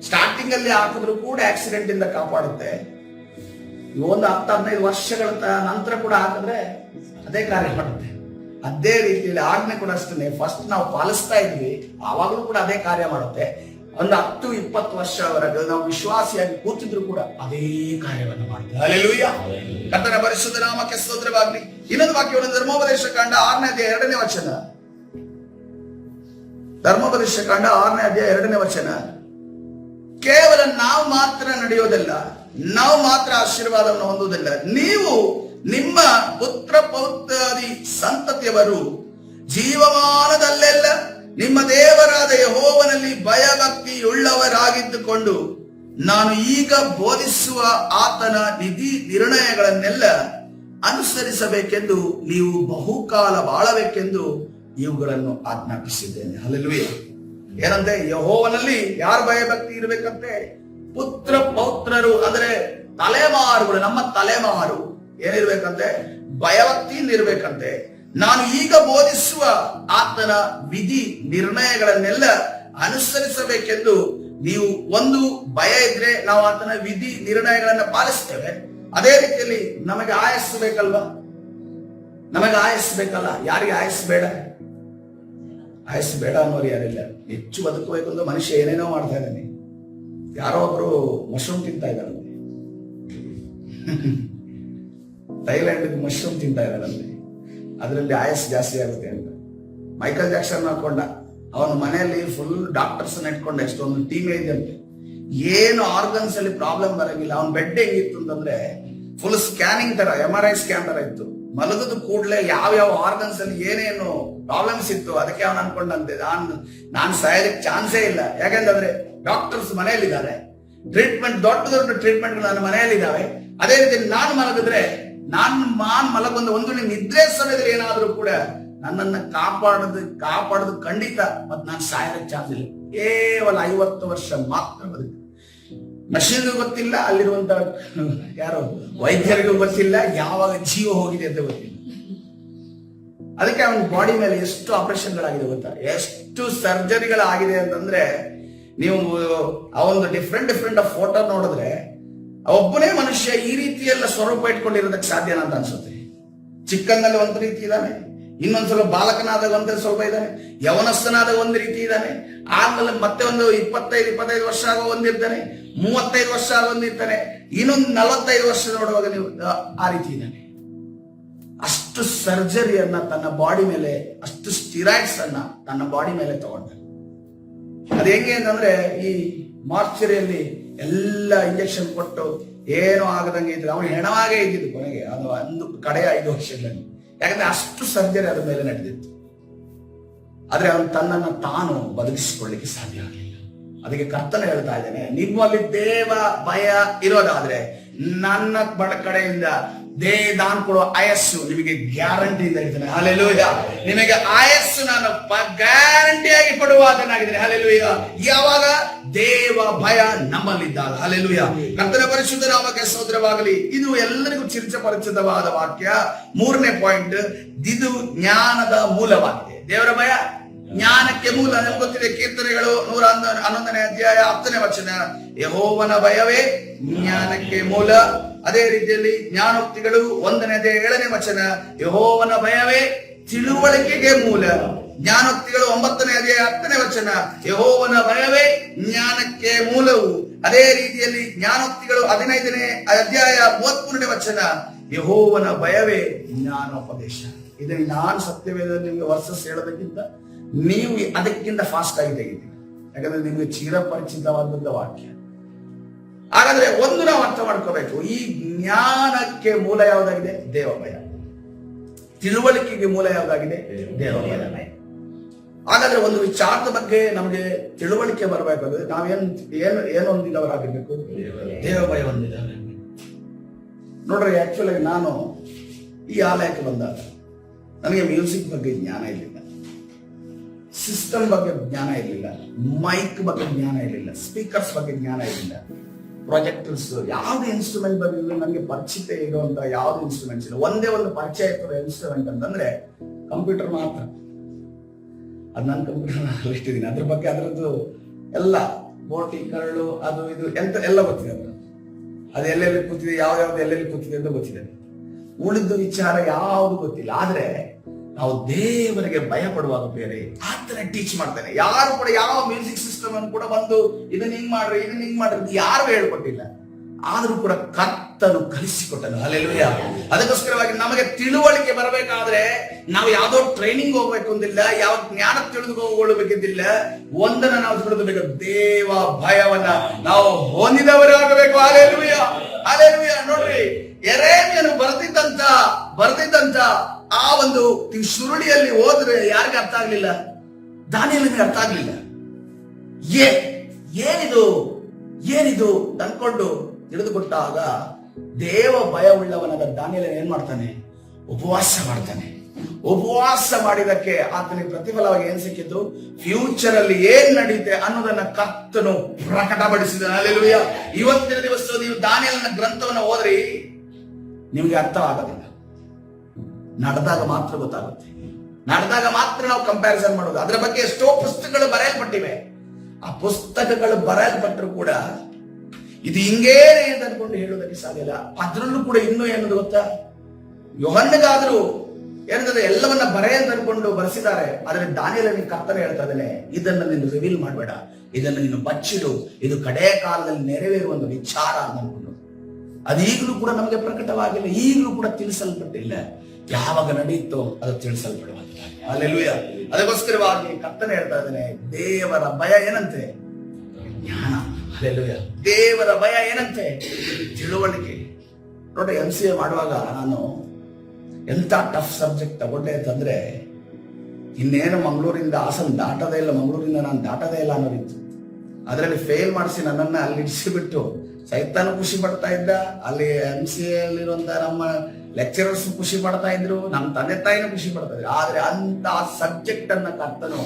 ಸ್ಟಾರ್ಟಿಂಗ್ ಅಲ್ಲಿ ಹಾಕಿದ್ರು ಕೂಡ ಆಕ್ಸಿಡೆಂಟ್ ಇಂದ ಕಾಪಾಡುತ್ತೆ. ಒಂದು 10-15 ವರ್ಷಗಳ ನಂತರ ಕೂಡ ಹಾಕಿದ್ರೆ ಅದೇ ಕಾರ್ಯ ಮಾಡುತ್ತೆ. ಅದೇ ರೀತಿಯಲ್ಲಿ ಆಜ್ಞೆ ಕೂಡ ಅಷ್ಟೇ, ಫಸ್ಟ್ ನಾವು ಪಾಲಿಸ್ತಾ ಇದ್ವಿ, ಆವಾಗಲೂ ಕೂಡ ಅದೇ ಕಾರ್ಯ ಮಾಡುತ್ತೆ. ಒಂದು 10-20 ವರ್ಷವರೆಗೆ ನಾವು ವಿಶ್ವಾಸಿಯಾಗಿ ಕೂತಿದ್ರು ಕೂಡ ಅದೇ ಕಾರ್ಯವನ್ನು ಮಾಡುತ್ತೆ. ಹಲ್ಲೆಲೂಯಾ. ಕರ್ತನ ಪರಿಶುದ್ಧ ನಾಮಕ್ಕೆ ಸ್ತೋತ್ರವಾಗಲಿ. ಇನ್ನೊಂದು ವಾಕ್ಯವನ್ನು ಧರ್ಮೋಪದೇಶ ಕಾಂಡ 6ನೇ ಅಧ್ಯಾಯ 2ನೇ ವಚನ. ಧರ್ಮೋಪದೇಶ ಕಾಂಡ 6ನೇ ಅಧ್ಯಾಯ 2ನೇ ವಚನ, ಕೇವಲ ನಾವು ಮಾತ್ರ ನಡೆಯೋದಲ್ಲ, ನಾವು ಮಾತ್ರ ಆಶೀರ್ವಾದವನ್ನು ಹೊಂದುವುದಿಲ್ಲ, ನೀವು ನಿಮ್ಮ ಪುತ್ರ ಪೌತ್ರಾದಿ ಸಂತತಿಯವರು ಜೀವಮಾನದಲ್ಲೆಲ್ಲ ನಿಮ್ಮ ದೇವರಾದ ಯೆಹೋವನಲ್ಲಿ ಭಯಭಕ್ತಿಯುಳ್ಳವರಾಗಿದ್ದುಕೊಂಡು ನಾನು ಈಗ ಬೋಧಿಸುವ ಆತನ ವಿಧಿ ನಿರ್ಣಯಗಳನ್ನೆಲ್ಲ ಅನುಸರಿಸಬೇಕೆಂದು ನೀವು ಬಹುಕಾಲ ಬಾಳಬೇಕೆಂದು ಇವುಗಳನ್ನು ಆಜ್ಞಾಪಿಸಿದ್ದೇನೆ. ಹಲ್ಲೆಲೂಯಾ. ಏನಂತೆ? ಯೆಹೋವನಲ್ಲಿ ಯಾರ ಭಯಭಕ್ತಿ ಇರಬೇಕಂತೆ? ಪುತ್ರ ಪೌತ್ರರು ಅಂದ್ರೆ ತಲೆಮಾರುಗಳು, ನಮ್ಮ ತಲೆಮಾರು ಏನಿರ್ಬೇಕಂತೆ? ಭಯಭಕ್ತಿಯಿಂದ ಇರ್ಬೇಕಂತೆ. ನಾನು ಈಗ ಬೋಧಿಸುವ ಆತನ ವಿಧಿ ನಿರ್ಣಯಗಳನ್ನೆಲ್ಲ ಅನುಸರಿಸಬೇಕೆಂದು ನೀವು ಒಂದು ಭಯ ಇದ್ರೆ ನಾವು ಆತನ ವಿಧಿ ನಿರ್ಣಯಗಳನ್ನ ಪಾಲಿಸ್ತೇವೆ. ಅದೇ ರೀತಿಯಲ್ಲಿ ನಮಗೆ ಆಯಸ್ಸು ಬೇಕಲ್ವಾ? ನಮಗೆ ಆಯಸ್ಸು ಬೇಕಲ್ಲ? ಯಾರಿಗೆ ಆಯಸ್ಸು ಬೇಡ? ಆಯಸ್ಸು ಬೇಡ ಅನ್ನೋರು ಯಾರಿಲ್ಲ. ಹೆಚ್ಚು ಬದುಕಬೇಕು ಅಂತ ಮನುಷ್ಯ ಏನೇನೋ ಮಾಡ್ತಾ ಇದ್ದಾನೆ. ಯಾರೋ ಒಬ್ರು ಮಶ್ರೂಮ್ ತಿಂತಾ ಇದ್ದಾರಂತೆ, ಥೈಲ್ಯಾಂಡ್ ಮಶ್ರೂಮ್ ತಿಂತಾ ಇದ್ದಾರಂತೆ, ಅದರಲ್ಲಿ ಆಯಸ್ಸು ಜಾಸ್ತಿ ಆಗುತ್ತೆ ಅಂತ. ಮೈಕಲ್ ಜಾಕ್ಸನ್ ಹಾಕೊಂಡ, ಅವನ ಮನೆಯಲ್ಲಿ ಫುಲ್ ಡಾಕ್ಟರ್ಸ್ ಇಟ್ಕೊಂಡ, ಎಷ್ಟೊಂದು ಟೀಮ್ ಅಂತೆ. ಏನು ಆರ್ಗನ್ಸ್ ಅಲ್ಲಿ ಪ್ರಾಬ್ಲಮ್ ಬರಂಗಿಲ್ಲ. ಅವನ ಬೆಡ್ ಹೆಂಗಿತ್ತು ಅಂತಂದ್ರೆ ಫುಲ್ ಸ್ಕ್ಯಾನಿಂಗ್ ತರ, MRI ಸ್ಕ್ಯಾನ್ ತರ ಇತ್ತು. ಮಲಗದ ಕೂಡಲೇ ಯಾವ ಆರ್ಗನ್ಸ್ ಅಲ್ಲಿ ಏನೇನು ಪ್ರಾಬ್ಲಮ್ಸ್ ಇತ್ತು ಅದಕ್ಕೆ ಅವನು ಅನ್ಕೊಂಡಂತೆ ನಾನು ಸಾಯೋದಕ್ಕೆ ಚಾನ್ಸೇ ಇಲ್ಲ. ಯಾಕಂತಂದ್ರೆ ಡಾಕ್ಟರ್ಸ್ ಮನೆಯಲ್ಲಿದ್ದಾರೆ, ಟ್ರೀಟ್ಮೆಂಟ್ ದೊಡ್ಡ ದೊಡ್ಡ ಟ್ರೀಟ್ಮೆಂಟ್ ನನ್ನ ಮನೆಯಲ್ಲಿದ್ದಾವೆ. ಅದೇ ರೀತಿ ನಾನು ಮಲಗಿದ್ರೆ ನಾನು ಮಲಗೊಂದು ಒಂದು ನಿದ್ರೆ ಸಮಯದಲ್ಲಿ ಏನಾದ್ರೂ ಕೂಡ ನನ್ನನ್ನು ಕಾಪಾಡೋದು ಖಂಡಿತ. ಮತ್ತೆ ನಾನು ಸಾಯೋದಕ್ಕೆ ಚಾನ್ಸ್ ಇಲ್ಲ. ಕೇವಲ 50 ವರ್ಷ ಮಾತ್ರ ಬದುಕು. ಮಷೀನ್ಗೂ ಗೊತ್ತಿಲ್ಲ, ಅಲ್ಲಿರುವಂತ ಯಾರು ವೈದ್ಯರಿಗೂ ಗೊತ್ತಿಲ್ಲ ಯಾವಾಗ ಜೀವ ಹೋಗಿದೆ ಅಂತ ಗೊತ್ತಿಲ್ಲ. ಅದಕ್ಕೆ ಅವನ ಬಾಡಿ ಮೇಲೆ ಎಷ್ಟು ಆಪರೇಷನ್ಗಳಾಗಿದೆ ಗೊತ್ತಾ? ಎಷ್ಟು ಸರ್ಜರಿಗಳಾಗಿದೆ ಅಂತಂದ್ರೆ ನೀವು ಅವೊಂದು ಡಿಫ್ರೆಂಟ್ ಫೋಟೋ ನೋಡಿದ್ರೆ ಒಬ್ಬನೇ ಮನುಷ್ಯ ಈ ರೀತಿಯೆಲ್ಲ ಸ್ವರೂಪ ಇಟ್ಕೊಂಡಿರೋದಕ್ಕೆ ಸಾಧ್ಯನಾ ಅಂತ ಅನ್ಸುತ್ತೆ. ಚಿಕ್ಕಂದಲ್ಲಿ ಒಂದು ರೀತಿ ಇದ್ದಾನೆ, ಇನ್ನೊಂದ್ಸಲ ಬಾಲಕನಾದಾಗ ಒಂದ್ ಸ್ವಲ್ಪ ಇದ್ದಾನೆ, ಯವನಸ್ಥನಾದಾಗ ಒಂದು ರೀತಿ ಇದ್ದಾನೆ, ಆದ್ಮೇಲೆ ಮತ್ತೆ ಒಂದು 25 ವರ್ಷ ಆಗೋ ಒಂದಿರ್ತಾನೆ, 35 ವರ್ಷ ಆಗೋ ಒಂದಿರ್ತಾನೆ, ಇನ್ನೊಂದು 45 ವರ್ಷ ನೋಡುವಾಗ ನೀವು ಆ ರೀತಿ ಇದ್ದಾನೆ. ಅಷ್ಟು ಸರ್ಜರಿಯನ್ನ ತನ್ನ ಬಾಡಿ ಮೇಲೆ, ಅಷ್ಟು ಸ್ಟಿರಾಯ್ಡ್ಸ್ ಅನ್ನ ತನ್ನ ಬಾಡಿ ಮೇಲೆ ತಗೊಂಡ. ಅದು ಹೆಂಗೆ ಅಂತಂದ್ರೆ ಈ ಮಾರ್ಚರಿಯಲ್ಲಿ ಎಲ್ಲ ಇಂಜೆಕ್ಷನ್ ಕೊಟ್ಟು ಏನೂ ಆಗದಂಗೆ ಇದ್ರೆ ಅವನು ಹೆಣವಾಗೇ ಇದ್ದಿದ್ದು ಕೊನೆಗೆ. ಅದು ಒಂದು ಕಡೆಯ 5 ವರ್ಷಗಳಲ್ಲಿ. ಯಾಕಂದ್ರೆ ಅಷ್ಟು ಸರ್ಜರಿ ಅದ್ರ ಮೇಲೆ ನಡೆದಿತ್ತು. ಆದ್ರೆ ಅವನು ತನ್ನನ್ನು ತಾನು ಬದುಕಿಸಿಕೊಳ್ಳಿಕ್ಕೆ ಸಾಧ್ಯ ಆಗಲಿಲ್ಲ. ಅದಕ್ಕೆ ಕರ್ತನ ಹೇಳ್ತಾ ಇದ್ದೇನೆ, ನಿಮ್ಮಲ್ಲಿ ದೇವ ಭಯ ಇರೋದಾದ್ರೆ ನನ್ನ ಕಡೆಯಿಂದ ನಾನು ಕೊಡುವ ಆಯಸ್ಸು ನಿಮಗೆ ಗ್ಯಾರಂಟಿಯಿಂದ ಇರ್ತೇನೆ. ಹಲ್ಲೆಲೂಯಾ. ನಿಮಗೆ ಆಯಸ್ಸು ನಾನು ಗ್ಯಾರಂಟಿಯಾಗಿ ಕೊಡುವಾತನಾಗಿದ್ದೇನೆ. ಹಲ್ಲೆಲೂಯಾ. ಯಾವಾಗ? ದೇವ ಭಯ ನಮ್ಮಲ್ಲಿದ್ದಾಗ. ಹಲ್ಲೆಲೂಯಾ. ಕರ್ತನ ಪರಿಶುದ್ಧ ನಾಮಕ್ಕೆ ಸ್ತೋತ್ರವಾಗಲಿ. ಇದು ಎಲ್ಲರಿಗೂ ಚಿರಪರಿಚಿತವಾದ ವಾಕ್ಯ. 3ನೇ ಪಾಯಿಂಟ್, ಇದು ಜ್ಞಾನದ ಮೂಲವಾಗಿದೆ. ದೇವರ ಭಯ ಜ್ಞಾನಕ್ಕೆ ಮೂಲ. ನಮ್ಗೆ ಗೊತ್ತಿದೆ, ಕೀರ್ತನೆಗಳು 111ನೇ ಅಧ್ಯಾಯ 10ನೇ ವಚನ, ಯೆಹೋವನ ಭಯವೇ ಜ್ಞಾನಕ್ಕೆ ಮೂಲ. ಅದೇ ರೀತಿಯಲ್ಲಿ ಜ್ಞಾನೋಕ್ತಿಗಳು 1ನೇ ಅಧ್ಯಾಯ 7ನೇ ವಚನ, ಯೆಹೋವನ ಭಯವೇ ತಿಳುವಳಿಕೆಗೆ ಮೂಲ. ಜ್ಞಾನೋಕ್ತಿಗಳು 9ನೇ ಅಧ್ಯಾಯ 10ನೇ ವಚನ, ಯೆಹೋವನ ಭಯವೇ ಜ್ಞಾನಕ್ಕೆ ಮೂಲವು. ಅದೇ ರೀತಿಯಲ್ಲಿ ಜ್ಞಾನೋಕ್ತಿಗಳು 15ನೇ ಅಧ್ಯಾಯ 33ನೇ ವಚನ, ಯೆಹೋವನ ಭಯವೇ ಜ್ಞಾನೋಪದೇಶ. ಇದನ್ನು ನಾನು ಸತ್ಯವೇದದಲ್ಲಿ ನಿಮಗೆ ವರ್ಸಸ್ ಹೇಳೋದಕ್ಕಿಂತ ನೀವು ಅದಕ್ಕಿಂತ ಫಾಸ್ಟ್ ಆಗಿ ತೆಗಿತೀವಿ. ಯಾಕಂದ್ರೆ ನಿಮಗೆ ಚಿರಪರಿಚಿತವಾದಂತ ವಾಕ್ಯ. ಹಾಗಾದ್ರೆ ಒಂದು ನಾವು ಅರ್ಥ ಮಾಡ್ಕೋಬೇಕು, ಈ ಜ್ಞಾನಕ್ಕೆ ಮೂಲ ಯಾವುದಾಗಿದೆ? ದೇವ ಭಯ. ತಿಳುವಳಿಕೆಗೆ ಮೂಲ ಯಾವುದಾಗಿದೆ? ದೇವ ಭಯ. ಹಾಗಾದ್ರೆ ಒಂದು ವಿಚಾರದ ಬಗ್ಗೆ ನಮಗೆ ತಿಳುವಳಿಕೆ ಬರಬೇಕಾದ್ರೆ ನಾವೇನು ಹೊಂದಿದವರಾಗಿರ್ಬೇಕು? ದೇವ ಭಯ ಹೊಂದಿದವರಾಗಬೇಕು. ನೋಡ್ರಿ, ಆಕ್ಚುಲಿ ನಾನು ಈ ಆಲಯಕ್ಕೆ ಬಂದಾಗ ನನಗೆ ಮ್ಯೂಸಿಕ್ ಬಗ್ಗೆ ಜ್ಞಾನ ಇರಲಿಲ್ಲ, ಸಿಸ್ಟಮ್ ಬಗ್ಗೆ ಜ್ಞಾನ ಇರಲಿಲ್ಲ, ಮೈಕ್ ಬಗ್ಗೆ ಜ್ಞಾನ ಇರಲಿಲ್ಲ, ಸ್ಪೀಕರ್ಸ್ ಬಗ್ಗೆ ಜ್ಞಾನ ಇರಲಿಲ್ಲ, ಪ್ರೊಜೆಕ್ಟರ್ಸ್ ಯಾವ್ದು ಇನ್ಸ್ಟ್ರೂಮೆಂಟ್ ಬಗ್ಗೆ ನನಗೆ ಪರಿಚಿತ ಇರುವಂತ ಯಾವ್ದು ಇನ್ಸ್ಟ್ರೂಮೆಂಟ್ಸ್ ಇಲ್ಲ. ಒಂದೇ ಒಂದು ಪರಿಚಯ ಇರೋ ಇನ್ಸ್ಟ್ರೂಮೆಂಟ್ ಅಂತಂದ್ರೆ ಕಂಪ್ಯೂಟರ್ ಮಾತ್ರ. ಅದು ನನ್ನ ಕಂಪ್ಯೂಟರ್ ಇಷ್ಟಿದ್ದೀನಿ, ಅದ್ರ ಬಗ್ಗೆ ಅದರದ್ದು ಎಲ್ಲ ಬೋಟಿ ಕರಳು ಅದು ಇದು ಎಂತ ಎಲ್ಲ ಗೊತ್ತಿದೆ. ಅದು ಎಲ್ಲೆಲ್ಲಿ ಕೂತಿದೆ, ಯಾವ್ದು ಎಲ್ಲೆಲ್ಲಿ ಕೂತಿದೆ ಅಂತ ಗೊತ್ತಿದೆ. ಉಳಿದ ವಿಚಾರ ಯಾವುದು ಗೊತ್ತಿಲ್ಲ. ಆದ್ರೆ ನಾವು ದೇವರಿಗೆ ಭಯ ಪಡುವಾಗ ಬೇರೆ ಆತನ ಟೀಚ್ ಮಾಡ್ತಾನೆ. ಯಾರು ಕೂಡ ಯಾವ ಮ್ಯೂಸಿಕ್ ಸಿಸ್ಟಮ್ ಅನ್ನು ಕೂಡ ಬಂದು ಇದನ್ನ ಹಿಂಗ್ ಮಾಡ್ರಿ ಯಾರು ಹೇಳ್ಕೊಟ್ಟಿಲ್ಲ. ಆದ್ರೂ ಕೂಡ ಕರ್ತನು ಕಲಿಸಿಕೊಟ್ಟನು. ಹಲ್ಲೆಲೂಯಾ. ಅದಕ್ಕೋಸ್ಕರವಾಗಿ ನಮಗೆ ತಿಳುವಳಿಕೆ ಬರಬೇಕಾದ್ರೆ ನಾವು ಯಾವ್ದೋ ಟ್ರೈನಿಂಗ್ ಹೋಗ್ಬೇಕು ಅಂತಿಲ್ಲ, ಯಾವ ಜ್ಞಾನ ತಿಳಿದುಕೊಳ್ಳಬೇಕಿದ್ದಿಲ್ಲ. ಒಂದನ್ನ ನಾವು ತಿಳಿದಬೇಕು, ದೇವ ಭಯವನ್ನ ನಾವು ಹೊಂದಿದವರಾಗಬೇಕು. Hallelujah, hallelujah. ನೋಡ್ರಿ, ಯೆರೆಮೀಯನು ಬರೆದಿದ್ದಂತ ಆ ಒಂದು ಸುರುಳಿಯಲ್ಲಿ ಹೋದ್ರೆ ಯಾರಿಗೆ ಅರ್ಥ ಆಗ್ಲಿಲ್ಲ? ದಾನಿಯೇಲನಿಗೆ ಅರ್ಥ ಆಗ್ಲಿಲ್ಲ. ಏನಿದು ಏನಿದು ಅನ್ಕೊಂಡು ತಿಳಿದುಕೊಟ್ಟಾಗ ದೇವ ಭಯವುಳ್ಳವನಾದ ದಾನಿಯೇಲ ಏನ್ ಮಾಡ್ತಾನೆ? ಉಪವಾಸ ಮಾಡ್ತಾನೆ. ಉಪವಾಸ ಮಾಡಿದಕ್ಕೆ ಆತನಿಗೆ ಪ್ರತಿಫಲವಾಗಿ ಏನ್ ಸಿಕ್ಕಿದ್ದು? ಫ್ಯೂಚರ್ ಅಲ್ಲಿ ಏನ್ ನಡೆಯುತ್ತೆ ಅನ್ನೋದನ್ನ ಕರ್ತನು ಪ್ರಕಟಪಡಿಸಿದ. ಹಲ್ಲೆಲೂಯಾ. ಇವತ್ತಿನ ದಿವಸ ನೀವು ದಾನಿಯೇಲನ ಗ್ರಂಥವನ್ನ ಓದ್ರಿ, ನಿಮ್ಗೆ ಅರ್ಥ ಆಗೋದಿಲ್ಲ. ನಡೆದಾಗ ಮಾತ್ರ ಗೊತ್ತಾಗುತ್ತೆ. ನಡೆದಾಗ ಮಾತ್ರ ನಾವು ಕಂಪ್ಯಾರಿಸನ್ ಮಾಡೋದು. ಅದರ ಬಗ್ಗೆ ಎಷ್ಟೋ ಪುಸ್ತಕಗಳು ಬರೆಯಲ್ಪಟ್ಟಿವೆ. ಆ ಪುಸ್ತಕಗಳು ಬರೆಯಲ್ಪಟ್ಟರು ಕೂಡ ಇದು ಹಿಂಗೇನೆ ಅಂತ ಅನ್ಕೊಂಡು ಹೇಳೋದಕ್ಕೆ ಸಾಧ್ಯ ಇಲ್ಲ. ಅದ್ರಲ್ಲೂ ಕೂಡ ಇನ್ನೂ ಏನದು ಗೊತ್ತಾ? ಯೋಹನ್ನಗಾದ್ರೂ ಏನಂದ್ರೆ ಎಲ್ಲವನ್ನ ಬರೆ ಅಂತ ಅನ್ಕೊಂಡು ಬರೆಸಿದ್ದಾರೆ. ಆದ್ರೆ ದಾನಿಯೇಲನಿಗೆ ಕರ್ತನೆ ಹೇಳ್ತಾ ಇದ್ದಾನೆ, ಇದನ್ನ ನೀನು ರಿವೀಲ್ ಮಾಡಬೇಡ, ಇದನ್ನು ನೀನು ಬಚ್ಚಿಡು, ಇದು ಕಡೆ ಕಾಲದಲ್ಲಿ ನೆರವೇರುವ ಒಂದು ವಿಚಾರ ಅಂತ ಅನ್ಕೊಂಡು. ಅದು ಈಗಲೂ ಕೂಡ ನಮಗೆ ಪ್ರಕಟವಾಗಿಲ್ಲ, ಈಗಲೂ ಕೂಡ ತಿಳಿಸಲ್ಪಟ್ಟಿಲ್ಲ. ಯಾವಾಗ ನಡೆಯುತ್ತೋ ಅದು ತಿಳಿಸಲ್ಪಡುವಂತ. ಹಲ್ಲೆಲೂಯಾ. ಅದಕ್ಕೋಸ್ಕರವಾಗಿ ಕರ್ತನೆ ಹೇಳ್ತಾ ಇದ್ದಾನೆ, ದೇವರ ಭಯ ಏನಂತೆ? ಜ್ಞಾನ. ಹಲ್ಲೆಲೂಯಾ. ದೇವರ ಭಯ ಏನಂತೆ? ತಿಳುವಳಿಕೆ. ನೋಡಿ, MCA ಮಾಡುವಾಗ ನಾನು ಎಂತ ಟಫ್ ಸಬ್ಜೆಕ್ಟ್ ತಗೊಂಡೆ ಅಂತಂದ್ರೆ, ಇನ್ನೇನು ಮಂಗಳೂರಿಂದ ಹಾಸನ ದಾಟದೇ ಇಲ್ಲ, ಮಂಗಳೂರಿಂದ ನಾನು ದಾಟದೇ ಇಲ್ಲ ಅನ್ನೋದಿತ್ತು. ಅದರಲ್ಲಿ ಫೇಲ್ ಮಾಡಿಸಿ ನನ್ನನ್ನ ಅಲ್ಲಿ ಇಡಿಸಿಬಿಟ್ಟು ಸೈತಾನ ಖುಷಿ ಪಡ್ತಾ ಇದ್ದ, ಅಲ್ಲಿ MCA ಅಲ್ಲಿರುವಂತ ನಮ್ಮ ಲೆಕ್ಚರರ್ಸ್ ಖುಷಿ ಪಡ್ತಾ ಇದ್ರು, ನಮ್ಮ ತಂದೆ ತಾಯಿನೂ ಖುಷಿ ಪಡ್ತಾ ಇದ್ರು. ಆದ್ರೆ ಅಂತ ಸಬ್ಜೆಕ್ಟ್ ಅನ್ನ ಕರ್ತನು,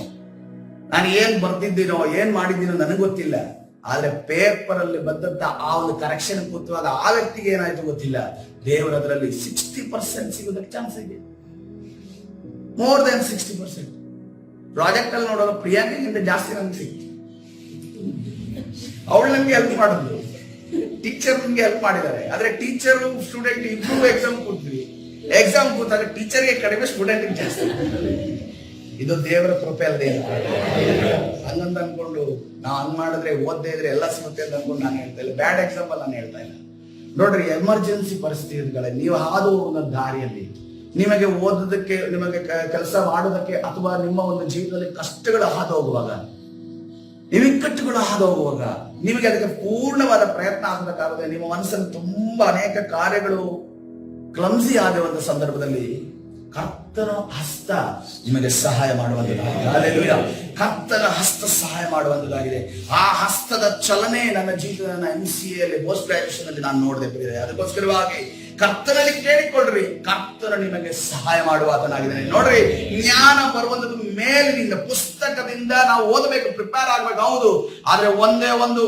ನಾನು ಏನ್ ಬರ್ತಿದ್ದೀನೋ ಏನ್ ಮಾಡಿದ್ದೀನೋ ನನಗೆ ಗೊತ್ತಿಲ್ಲ. ಆದ್ರೆ ಪೇಪರ್ ಅಲ್ಲಿ ಬಂದಂತ ಆ ಒಂದು ಕರೆಕ್ಷನ್ ಕೂತುವಾಗ ಆ ವ್ಯಕ್ತಿಗೆ ಏನಾಯ್ತು ಗೊತ್ತಿಲ್ಲ, ದೇವರು ಅದರಲ್ಲಿ 60% ಸಿಗೋದಕ್ಕೆ ಚಾನ್ಸ್ ಇದೆ. More than 60%. ಪ್ರಾಜೆಕ್ಟ್ ಅಲ್ಲಿ ನೋಡೋದು ಪ್ರಿಯಾಂಕಿಂತ ಜಾಸ್ತಿ ನನ್ಗೆ ಸಿಕ್ತು. ಅವಳು ನನ್ಗೆ ಹೆಲ್ಪ್ ಮಾಡಿದ್ಲು, ಟೀಚರ್ ನನ್ಗೆ ಹೆಲ್ಪ್ ಮಾಡಿದ್ದಾರೆ. ಆದ್ರೆ ಟೀಚರ್ ಸ್ಟೂಡೆಂಟ್ ಇಬ್ರು ಎಕ್ಸಾಮ್ ಕೂತ್ವಿ. ಎಕ್ಸಾಮ್ ಕೂತಾಗ ಟೀಚರ್ಗೆ ಕಡಿಮೆ, ಸ್ಟೂಡೆಂಟ್ ಜಾಸ್ತಿ. ಇದು ದೇವರ ಕೃಪೆ ಅಲ್ಲದೆ ಹಂಗಂತ ಅನ್ಕೊಂಡು ನಾವು ಹಂಗ್ ಮಾಡಿದ್ರೆ ಓದ್ದೇ ಇದ್ರೆ ಎಲ್ಲ ಸಿಗುತ್ತೆ ಅಂತ ಅನ್ಕೊಂಡು ನಾನು ಹೇಳ್ತಾ ಇಲ್ಲ. ಬ್ಯಾಡ್ ಎಕ್ಸಾಂಪಲ್ ನಾನು ಹೇಳ್ತಾ ಇಲ್ಲ. ನೋಡ್ರಿ, ಎಮರ್ಜೆನ್ಸಿ ಪರಿಸ್ಥಿತಿಗಳಲ್ಲಿ ನೀವು ಹಾದು ಹೋಗುವ ದಾರಿಯಲ್ಲಿ ನಿಮಗೆ ಓದೋದಕ್ಕೆ, ನಿಮಗೆ ಕೆಲಸ ಮಾಡೋದಕ್ಕೆ, ಅಥವಾ ನಿಮ್ಮ ಒಂದು ಜೀವನದಲ್ಲಿ ಕಷ್ಟಗಳು ಹಾದು ಹೋಗುವಾಗ, ಇಕ್ಕಟ್ಟುಗಳು ಹಾದು ಹೋಗುವಾಗ, ನಿಮಗೆ ಅದಕ್ಕೆ ಪೂರ್ಣವಾದ ಪ್ರಯತ್ನ ಆಗದ ಕಾರಣದಲ್ಲಿ ನಿಮ್ಮ ಮನಸ್ಸಲ್ಲಿ ತುಂಬಾ ಅನೇಕ ಕಾರ್ಯಗಳು ಕ್ಲಮ್ಸಿ ಆಗುವಂತ ಸಂದರ್ಭದಲ್ಲಿ ಕರ್ತನ ಹಸ್ತ ನಿಮಗೆ ಸಹಾಯ ಮಾಡುವಂತದ್ದಾಗಿದೆ. ಹಲ್ಲೆಲೂಯಾ. ಕರ್ತನ ಹಸ್ತ ಸಹಾಯ ಮಾಡುವಂತದ್ದಾಗಿದೆ. ಆ ಹಸ್ತದ ಚಲನೆ ನನ್ನ ಜೀವನ MCA ಅಲ್ಲಿ ಪೋಸ್ಟ್ ಗ್ರಾಜುಯೇಷನ್ ಅಲ್ಲಿ ನಾನು ನೋಡದೆ. ಅದಕ್ಕೋಸ್ಕರವಾಗಿ ಕರ್ತನಲ್ಲಿ ಕೇಳಿಕೊಳ್ಳ್ರಿ, ಕರ್ತನ ನಿಮಗೆ ಸಹಾಯ ಮಾಡುವ ಆತನಾಗಿದ್ದಾನೆ. ನೋಡ್ರಿ, ಜ್ಞಾನ ಬರುವಂತದ್ದು ಮೇಲಿನಿಂದ, ಪುಸ್ತಕದಿಂದ ನಾವು ಓದಬೇಕು, ಪ್ರಿಪೇರ್ ಆಗ್ಬೇಕು, ಹೌದು. ಆದ್ರೆ ಒಂದೇ ಒಂದು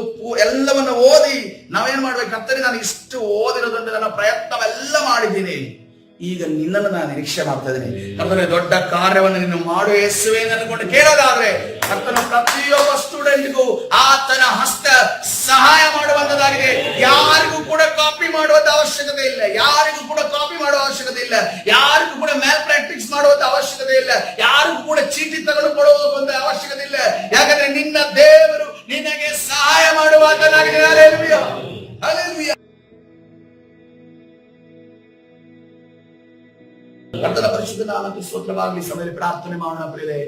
ಎಲ್ಲವನ್ನ ಓದಿ ನಾವೇನ್ ಮಾಡ್ಬೇಕು? ಕರ್ತನೆ, ನಾನು ಇಷ್ಟು ಓದಿರೋದ್ರಿಂದ ನನ್ನ ಪ್ರಯತ್ನವೆಲ್ಲ ಮಾಡಿದ್ದೀನಿ, ಈಗ ನಿನ್ನನ್ನು ನಾನು ನಿರೀಕ್ಷೆ ಮಾಡ್ತಾ ಇದ್ದೀನಿ. ಕರ್ತನೇ, ದೊಡ್ಡ ಕಾರ್ಯವನ್ನು ನೀನು ಮಾಡು ಯೇಸುವೇ ಅನ್ಕೊಂಡು ಕೇಳೋದಾದ್ರೆ ಕರ್ತನ ಪ್ರತಿಯೊಬ್ಬ ಸ್ಟೂಡೆಂಟ್ಗೂ ಆತನ ಹಸ್ತ ಸಹಾಯ ಮಾಡುವಂತದ್ದಾಗಿದೆ. ಯಾರಿಗೂ ಕೂಡ ಕಾಪಿ ಮಾಡುವಂತ ಅವಶ್ಯಕತೆ ಇಲ್ಲ, ಯಾರಿಗೂ ಕೂಡ ಕಾಪಿ ಮಾಡುವ ಅವಶ್ಯಕತೆ ಇಲ್ಲ, ಯಾರಿಗೂ ಕೂಡ ಮ್ಯಾಲ್ ಪ್ರಾಕ್ಟಿಕ್ಸ್ ಮಾಡುವಂತ ಅವಶ್ಯಕತೆ ಇಲ್ಲ, ಯಾರಿಗೂ ಕೂಡ ಚೀಟಿ ತೆಗೆದುಕೊಳ್ಳುವಂತ ಅವಶ್ಯಕತೆ ಇಲ್ಲ. ಯಾಕಂದ್ರೆ ನಿನ್ನ ದೇವರು ನಿನಗೆ ಸಹಾಯ ಮಾಡುವಂತದ್ದಾಗಿದೆ. Hallelujah, hallelujah. ಕರ್ತನ ಪರಿಶುದ್ಧ ನಾಮಕ್ಕೆ ಸ್ತೋತ್ರವಾಗಲಿ. ಸಮಯದಲ್ಲಿ ಪ್ರಾರ್ಥನೆ ಮಾಡೋಣ ಪ್ರಿಯರೇ.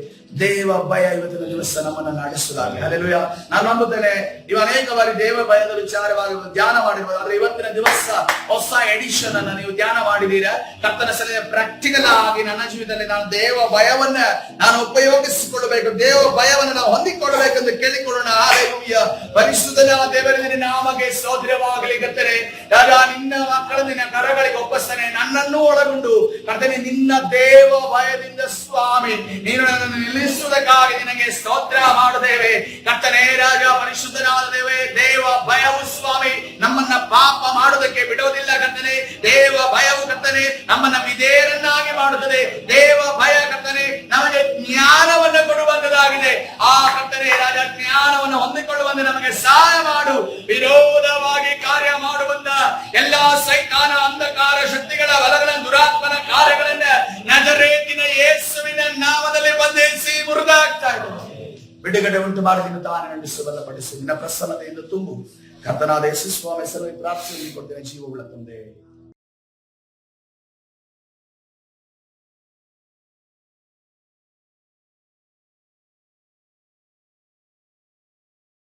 ದೇವ ಭಯ ಇವತ್ತಿನ ದಿವಸ ನಮ್ಮನ್ನು ನಡೆಸುವುದಾಗಲಿ. ಹಲ್ಲೆಲೂಯಾ. ನಾನು ನಂಬುತ್ತೇನೆ, ನೀವು ಅನೇಕ ಬಾರಿ ದೇವ ಭಯದ ವಿಚಾರವಾಗಿ ಧ್ಯಾನ ಮಾಡಿರ್ಬೋದು. ಆದ್ರೆ ಇವತ್ತಿನ ದಿವಸ ಹೊಸ ಎಡಿಷನ್ ಅನ್ನ ನೀವು ಧ್ಯಾನ ಮಾಡಿದೀರಾ. ಕರ್ತನ ಸಲಹೆ ಪ್ರಾಕ್ಟಿಕಲ್ ಆಗಿ ನನ್ನ ಜೀವಿತದಲ್ಲಿ ನಾನು ದೇವ ಭಯವನ್ನ ನಾನು ಉಪಯೋಗಿಸಿಕೊಳ್ಳಬೇಕು, ದೇವ ಭಯವನ್ನು ನಾವು ಹೊಂದಿಕೊಳ್ಳಬೇಕೆಂದು ಕೇಳಿಕೊಳ್ಳೋಣ. ಹಲ್ಲೆಲೂಯಾ. ಪರಿಶುದ್ಧನಾದ ದೇವರ ನಾಮಕ್ಕೆ ಸ್ತೋತ್ರವಾಗಲಿ. ಕರ್ತನೇ, ನಿನ್ನ ಮಕ್ಕಳು ನಿನ್ನ ಕರಗಳಿಗೆ ಒಪ್ಪಿಸ್ತೇನೆ, ನನ್ನನ್ನು ಒಳಗೊಂಡು ಕರ್ತನೇ, ನಿನ್ನ ದೇವ ಭಯದಿಂದ ಸ್ವಾಮಿ ನೀನು ನನ್ನನ್ನು ನಿಲ್ಲಿಸುವುದಕ್ಕಾಗಿ ನಿನಗೆ ಸ್ತೋತ್ರ ಮಾಡುತ್ತೇವೆ. ಕರ್ತನೇ, ರಾಜ ಪರಿಶುದ್ಧನಾದ ದೇವೇ, ದೇವ ಭಯವು ಸ್ವಾಮಿ ನಮ್ಮನ್ನ ಪಾಪ ಮಾಡುವುದಕ್ಕೆ ಬಿಡುವುದಿಲ್ಲ. ಕರ್ತನೇ, ದೇವ ಭಯವು ಕರ್ತನೇ ನಮ್ಮನ್ನ ವಿಧೇಯರನ್ನಾಗಿ ಮಾಡುತ್ತದೆ. ದೇವ ಭಯ ಕರ್ತನೇ ನಮಗೆ ಜ್ಞಾನವನ್ನು ಕೊಡುವಂತದಾಗಿದೆ. ಆ ಕರ್ತನೇ ರಾಜ ಜ್ಞಾನವನ್ನು ಹೊಂದಿಕೊಳ್ಳುವಂತೆ ನಮಗೆ ಸಹಾಯ ಮಾಡು. ವಿರೋಧವಾಗಿ ಕಾರ್ಯ ಮಾಡುವಂತ ಎಲ್ಲಾ ಸೈತಾನ ಅಂಧಕಾರ ಶಕ್ತಿಗಳ ಬಲಗಳ ದುರಾತ್ಮನ ಕಾರ್ಯಗಳನ್ನ ನಜರೇತಿನ ಯೇಸುವಿನ ನಾಮದಲ್ಲಿ ಬಂಧಿಸಿ ಮುರಿದಾಗ್ತಾ ಇದ್ದಾರೆ. ಬಿಡುಗಡೆ ಉಂಟು ಮಾಡಿ ನಿನ್ನ ತಾನೇ ನಡೆಸು, ಬಲಪಡಿಸು, ನಿನ್ನ ಪ್ರಸನ್ನತೆಯಿಂದ ತುಂಬು. ಕರ್ತನಾದ ಯೇಸು ಸ್ವಾಮಿ ಹೆಸರಲ್ಲಿ ಪ್ರಾರ್ಥನೆ ಕೊಡ್ತೇನೆ, ಜೀವವುಳ್ಳ ತಂದೆ.